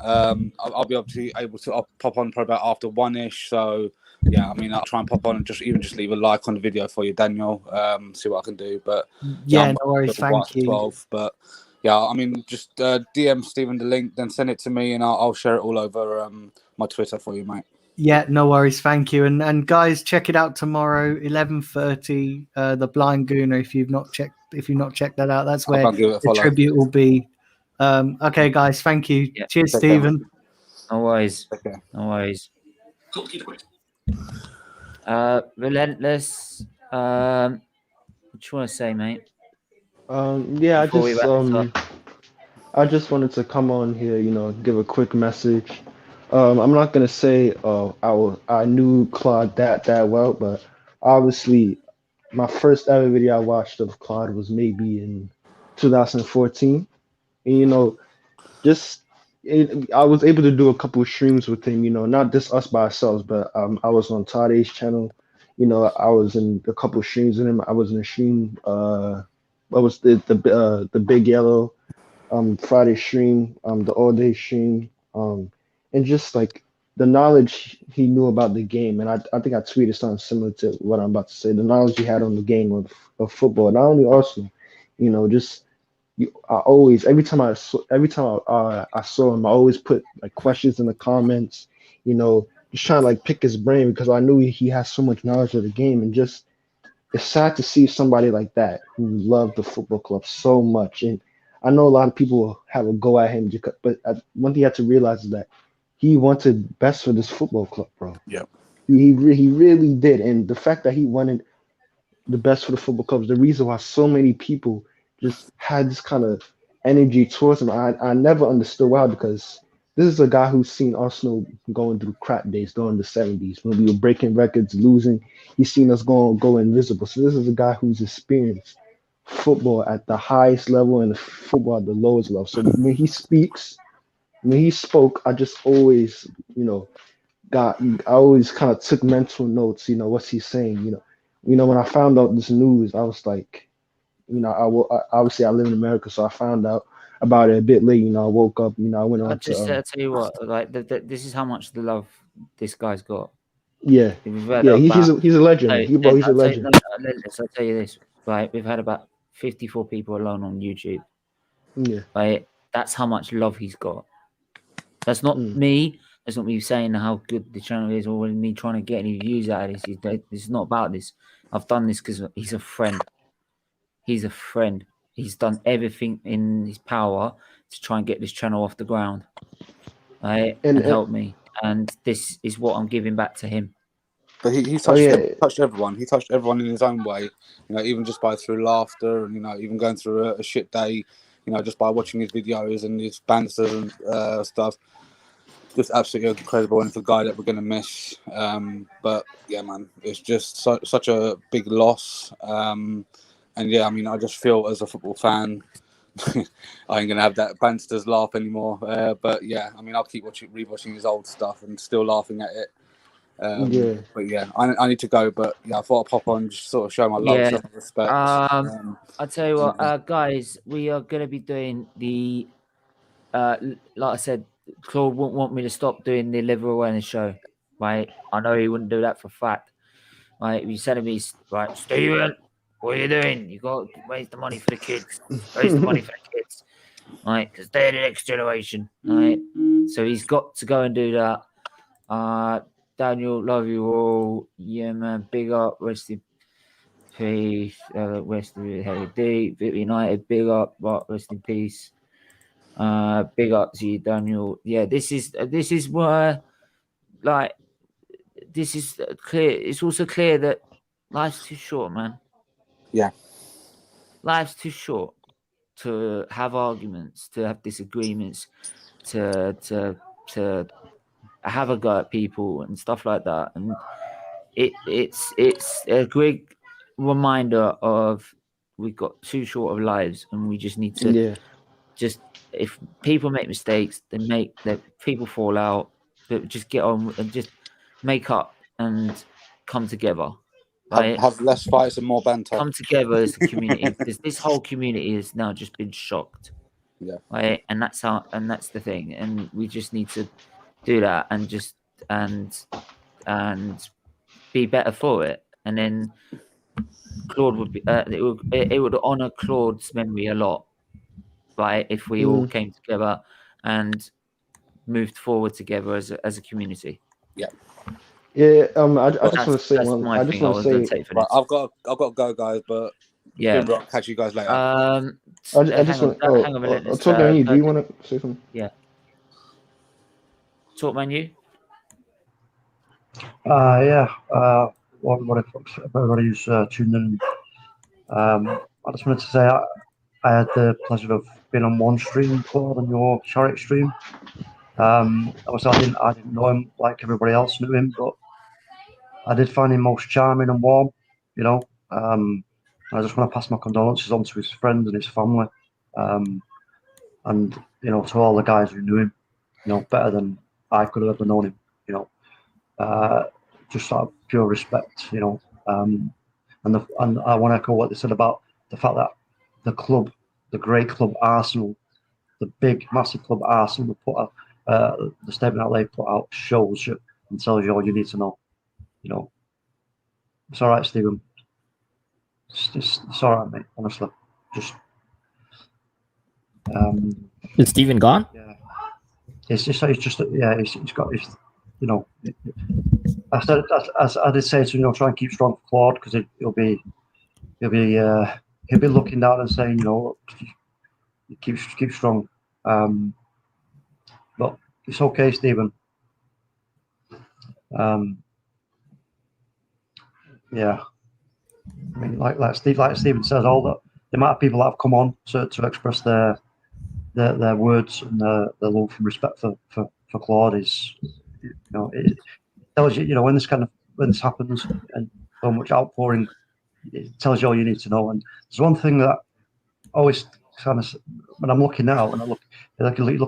I'll be able to I'll pop on probably about after 1-ish. So yeah, I mean, I'll try and pop on and just leave a like on the video for you, Daniel. See what I can do. But yeah, no worries. Thank you. 12, but yeah, I mean, just DM Stephen the link, then send it to me, and I'll share it all over my Twitter for you, mate. Yeah, no worries. Thank you. And guys, check it out tomorrow, 11:30. The Blind Gooner. If you've not checked that out, that's where the tribute will be. Okay, guys. Thank you. Yeah. Cheers, Stephen. No worries. Okay. No worries. Relentless. What you want to say, mate? Yeah, Before I just wanted to come on here, give a quick message. I'm not gonna say I knew Claude that well, but obviously my first ever video I watched of Claude was maybe in 2014. And I was able to do a couple of streams with him, not just us by ourselves, but I was on Tade's channel. I was in a couple of streams with him. I was in a stream, what was the Big Yellow Friday stream, the all day stream, and just like the knowledge he knew about the game. And I think I tweeted something similar to what I'm about to say. The knowledge he had on the game of football, not only Arsenal, just I always I saw him, I always put like questions in the comments, just trying to like pick his brain because I knew he has so much knowledge of the game. And just it's sad to see somebody like that who loved the football club so much. And I know a lot of people have a go at him, but one thing you have to realize is that he wanted best for this football club, bro. Yeah. He really did. And the fact that he wanted the best for the football club is the reason why so many people just had this kind of energy towards him. I never understood why, because this is a guy who's seen Arsenal going through crap days during the 70s when we were breaking records, losing. He's seen us go invisible. So this is a guy who's experienced football at the highest level and football at the lowest level. So when he spoke, I just always, I always kind of took mental notes, what's he saying, when I found out this news, I was like, obviously I live in America, so I found out about it a bit late. I woke up, I went on to. I'll tell you what, like this is how much the love this guy's got. Yeah, he's a legend. Hey, he's a legend. I'll tell you this, right? We've had about 54 people alone on YouTube. Yeah, right. That's how much love he's got. That's not me. That's not me saying how good the channel is or me trying to get any views out of this. This is not about this. I've done this because he's a friend. He's a friend. He's done everything in his power to try and get this channel off the ground, right? And help me. And this is what I'm giving back to him. But he touched everyone. He touched everyone in his own way. Even just through laughter, and even going through a shit day. Just by watching his videos and his Banstas and stuff. Just absolutely incredible, and it's a guy that we're going to miss. But yeah, man, it's just such a big loss. And yeah, I mean, I just feel as a football fan, I ain't going to have that Banstas laugh anymore. But yeah, I mean, I'll keep rewatching his old stuff and still laughing at it. Yeah. But yeah, I need to go. But yeah, I thought I'd pop on, just sort of show my love, Yeah. show my respect. I'll tell you what, guys, we are going to be doing the, like I said, Claude wouldn't want me to stop doing the liver awareness show, right? I know he wouldn't do that for a fact, right? He said to me, right, Stephen, what are you doing? You got to raise the money for the kids. Raise the money for the kids, right? Because they're the next generation, right? So he's got to go and do that. Daniel, love you all. Yeah, man. Big up. Rest in peace. Rest in peace. United. Big up. Rest in peace. Big up to you, Daniel. Yeah, this is where, like, this is clear. It's also clear that life's too short, man. Yeah. Life's too short to have arguments, to have disagreements, to have a go at people and stuff like that. And it's a great reminder of we've got too short of lives, and we just need to just, if people make mistakes, that people fall out, but just get on and just make up and come together. Right? Have less fights and more banter. Come together as a community, because this whole community has now just been shocked. Yeah. Right. And that's the thing. And we just need to do that and just and be better for it. And then Claude would be it would honor Claude's memory a lot, right? If we all came together and moved forward together as a community. Yeah. Yeah, I just want to say one. I just want to say, right, I've got to go, guys. But yeah, I'll catch you guys later. I just want. hang on a minute. I'll talk on you. Do you want to say something? Yeah. Talk, man, you. Yeah. What if everybody who's tuned in? I just wanted to say I had the pleasure of being on one stream, Claude, on your charity stream. Obviously, I didn't know him like everybody else knew him, but I did find him most charming and warm. You know, I just want to pass my condolences on to his friends and his family, and you know, to all the guys who knew him, you know, better than I could have ever known him. You know, just out of pure respect. You know, and I want to echo what they said about the fact that the club, the great club Arsenal, the big massive club Arsenal, put out. The statement that they put out shows you and tells you all you need to know. You know, it's all right, Stephen. It's all right, mate. Honestly, just. Is Stephen gone? Yeah, he's just yeah. He's got his, you know. I did say to, you know, try and keep strong for Claude, because he'll be looking down and saying, you know, keep strong. But it's okay, Stephen. Yeah. I mean, like Stephen says, all the amount of people that have come on to express their words and their love and respect for Claude is, you know, it tells you, you know, when this happens and so much outpouring, it tells you all you need to know. And there's one thing that always kind of, when I'm looking now and I look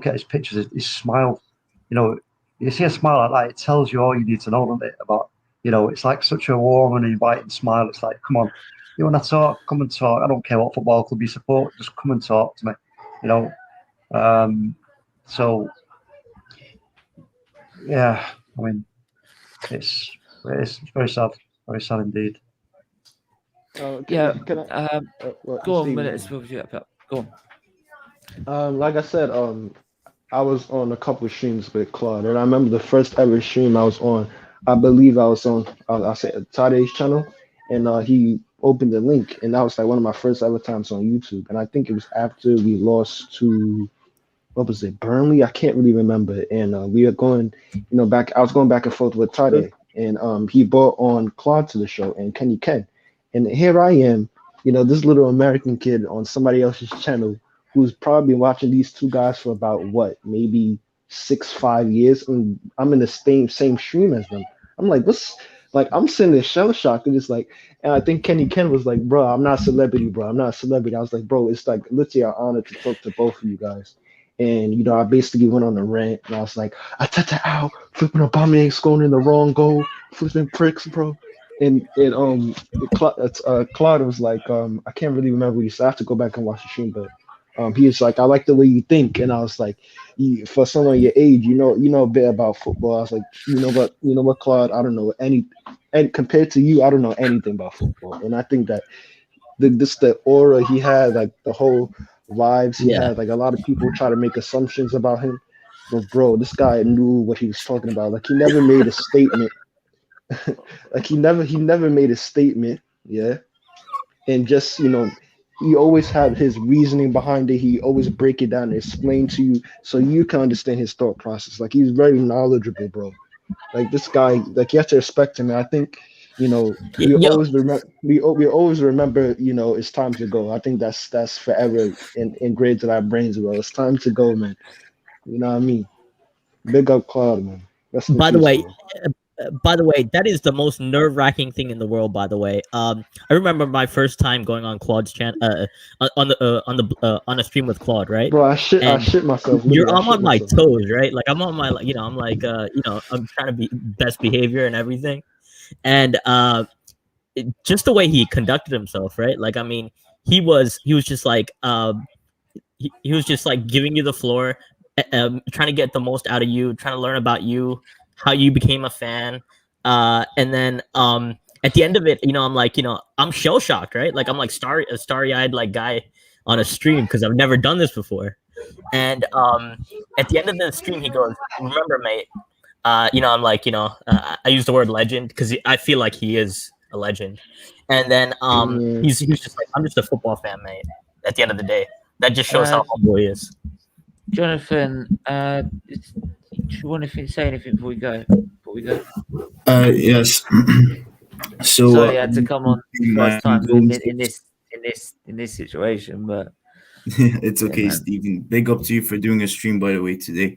at his pictures, his smile, you know, you see a smile like that, it tells you all you need to know, doesn't it? About, you know, it's like such a warm and inviting smile. It's like, come on, you want to talk, come and talk. I don't care what football club you support, just come and talk to me, you know. So yeah, I mean, it's very sad indeed. Yeah. Can I, Go on, Steve, minutes. Go on. like I said, I was on a couple of streams with Claude, and I remember the first ever stream I was on. I believe I was on, I said Tade's channel, and he opened the link, and that was like one of my first ever times on YouTube. And I think it was after we lost to, what was it, Burnley? I can't really remember. And we were going, you know, back. I was going back and forth with Tade, and he brought on Claude to the show and Kenny Ken, and here I am, you know, this little American kid on somebody else's channel who's probably been watching these two guys for about what, maybe 5 years, and I'm in the same stream as them. I'm like, what's, like, I'm sitting there shell shocked, and it's like, and I think Kenny Ken was like, bro, I'm not a celebrity, bro. I'm not a celebrity. I was like, bro, it's like literally an honor to talk to both of you guys. And, you know, I basically went on a rant, and I was like, Ateta out, flipping Aubameyang, scoring in the wrong goal. flipping pricks, bro. And Claude was like, I can't really remember what he said. I have to go back and watch the stream, but he was like, I like the way you think, and I was like, for someone your age, you know a bit about football. I was like, you know what, Claude, I don't know any, and compared to you, I don't know anything about football, and I think that the aura he had, like the whole vibes he had, like a lot of people try to make assumptions about him, but bro, this guy knew what he was talking about. Like he never made a statement. Like he never made a statement, yeah, and just he always had his reasoning behind it. He always break it down and explain to you so you can understand his thought process. Like he's very knowledgeable, bro. Like this guy, like you have to respect him. And I think we always remember. We always remember. It's time to go. I think that's forever engraved in our brains, bro. It's time to go, man. You know what I mean? Big up Claude, man. By the way, that is the most nerve-wracking thing in the world. By the way, I remember my first time going on Claude's channel, on a stream with Claude, right? Bro, I shit myself. I'm on my toes, right? Like I'm on my, I'm like, I'm trying to be best behavior and everything, and just the way he conducted himself, right? Like, I mean, he was just like, he was just like giving you the floor, trying to get the most out of you, trying to learn about you, how you became a fan, and then at the end of it, I'm like, I'm shell shocked, right? Like I'm like starry-eyed like guy on a stream because I've never done this before, and at the end of the stream, he goes, "Remember, mate." I'm like, I use the word legend because I feel like he is a legend, and then he's just like, I'm just a football fan, mate. At the end of the day, that just shows how humble he is. Jonathan, do you want to say anything before we go? Yes. So sorry, I had to come on first time in this situation, but it's okay, Stephen. Big up to you for doing a stream, by the way, today.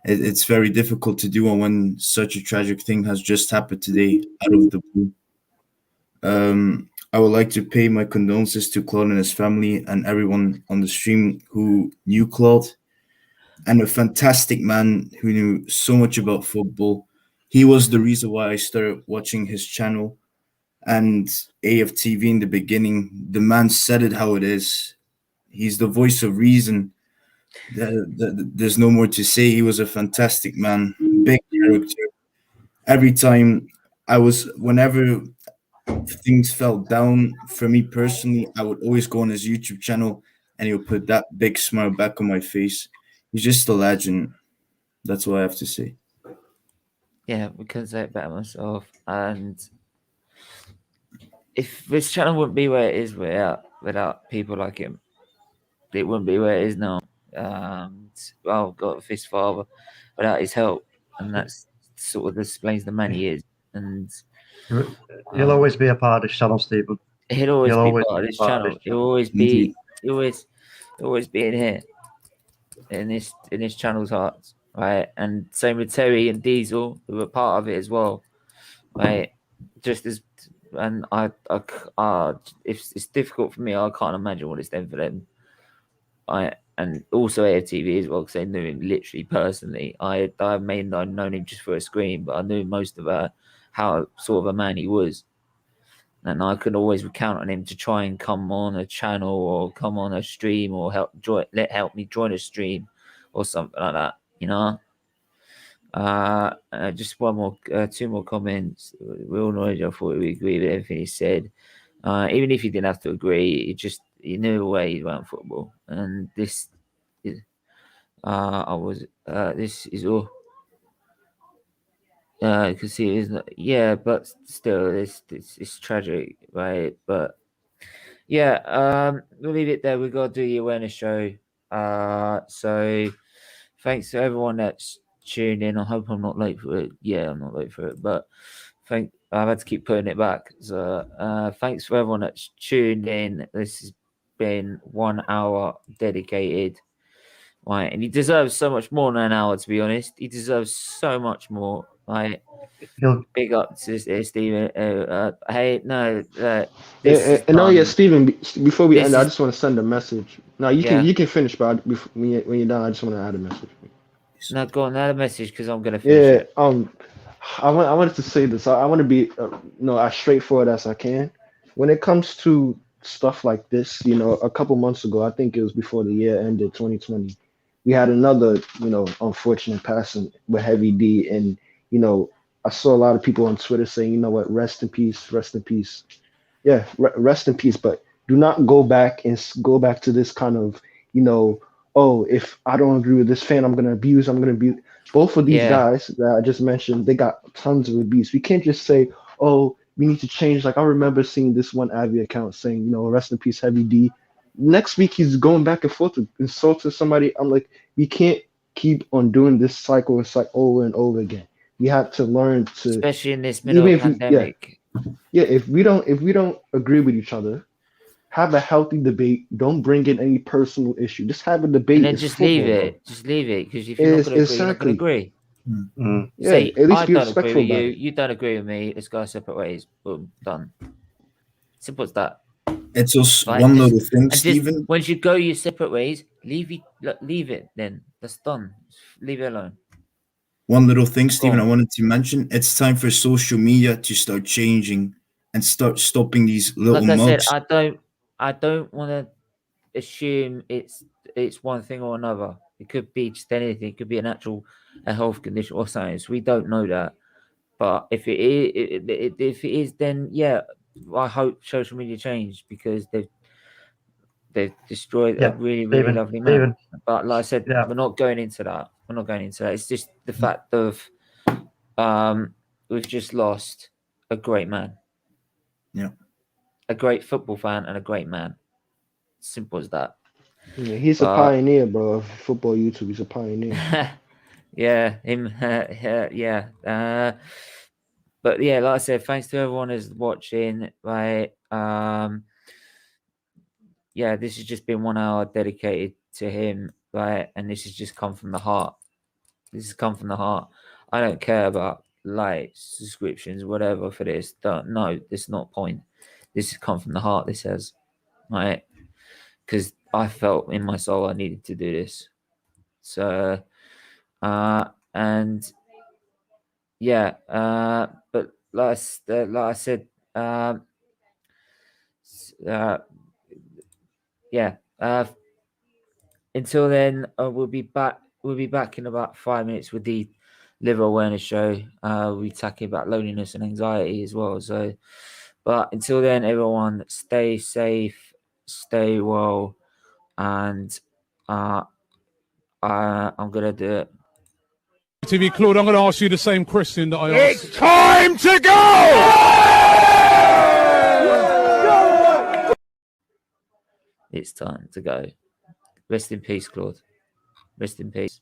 It's very difficult to do when such a tragic thing has just happened today out of the blue. I would like to pay my condolences to Claude and his family and everyone on the stream who knew Claude. And a fantastic man who knew so much about football. He was the reason why I started watching his channel and AFTV in the beginning. The man said it how it is. He's the voice of reason. There's no more to say. He was a fantastic man, big character. Every time whenever things fell down for me personally, I would always go on his YouTube channel and he would put that big smile back on my face. He's just a legend. That's what I have to say. Yeah, we couldn't say it better myself. And if this channel wouldn't be where it is without people like him, it wouldn't be where it is now. Well, God, his father, without his help, and that's sort of explains the man he is. And he'll always be a part of this channel, Stephen. He'll always be part of this channel. He'll always be. He'll always be in here. In this channel's hearts, right? And same with Terry and Diesel, who were part of it as well, right? Just as, and if it's difficult for me, I can't imagine what it's done for them, right? And also AFTV as well, because I knew him literally personally. I'd known him just for a screen, but I knew most of how sort of a man he was. And I could always count on him to try and come on a channel or come on a stream or help me join a stream or something like that, Just two more comments. We all know, I thought we agree with everything he said. Even if you didn't have to agree, you knew the way he ran football. And this is all. You can see it isn't, but still, it's tragic, right? But we'll leave it there. We've got to do the awareness show. So thanks to everyone that's tuned in. I hope I'm not late for it. Yeah, I'm not late for it, but I've had to keep putting it back. So thanks for everyone that's tuned in. This has been 1 hour dedicated. Right, and he deserves so much more than an hour, to be honest. He deserves so much more. Right, big up to Stephen. Stephen. Before we end, I just want to send a message. No, you can finish, but when you're done, I just want to add a message. No, go on, add a message because I'm gonna finish. Yeah. I wanted to say this. I want to be as straightforward as I can. When it comes to stuff like this, a couple months ago, I think it was before the year ended, 2020, we had another unfortunate passing with Heavy D, and I saw a lot of people on Twitter saying, you know what, rest in peace, rest in peace. Yeah, rest in peace. But do not go back to this kind of, oh, if I don't agree with this fan, I'm gonna abuse. Both of these Yeah. guys that I just mentioned, they got tons of abuse. We can't just say, oh, we need to change. Like I remember seeing this one Avi account saying, rest in peace, Heavy D. Next week he's going back and forth with insulting somebody. I'm like, we can't keep on doing this cycle. It's like over and over again. We have to learn to, especially in this middle of pandemic. if we don't agree with each other, have a healthy debate. Don't bring in any personal issue. Just have a debate. And then just leave it. Just leave it. Because if you're not going to agree, you're not going to agree. Yeah, Say, at least I be don't agree respectful with about you. it. You don't agree with me. Let's go our separate ways. Boom, done. Simple as that. It's just Like, one just- little thing, and just, Stephen. once you go your separate ways, leave it. Then that's done. Just leave it alone. One little thing, Stephen, I on. wanted to mention. It's time for social media to start changing and start stopping these little Like I said, mugs. I don't want to assume it's one thing or another. It could be just anything. It could be a health condition or something. So we don't know that. But if it is, then yeah, I hope social media change because they've destroyed a really, really lovely man. But like I said, we're not going into that. It's just the fact of we've just lost a great man. Yeah. A great football fan and a great man. Simple as that. Yeah, he's a pioneer, bro. Football YouTube, he's a pioneer. Yeah, him. Yeah. But yeah, like I said, thanks to everyone who's watching. Right. Yeah, this has just been 1 hour dedicated to him, right? And this has just come from the heart. This has come from the heart. I don't care about likes, subscriptions, whatever for this. No, this is not point. This has come from the heart. This has, right? Because I felt in my soul I needed to do this. So, and yeah, but like I said, yeah. Until then, we'll be back. We'll be back in about 5 minutes with the liver awareness show. We'll be talking about loneliness and anxiety as well. So, but until then, everyone, stay safe, stay well, and I'm gonna do it. TV Claude, I'm going to ask you the same question that I asked. It's time to go! It's time to go. Rest in peace, Claude. Rest in peace.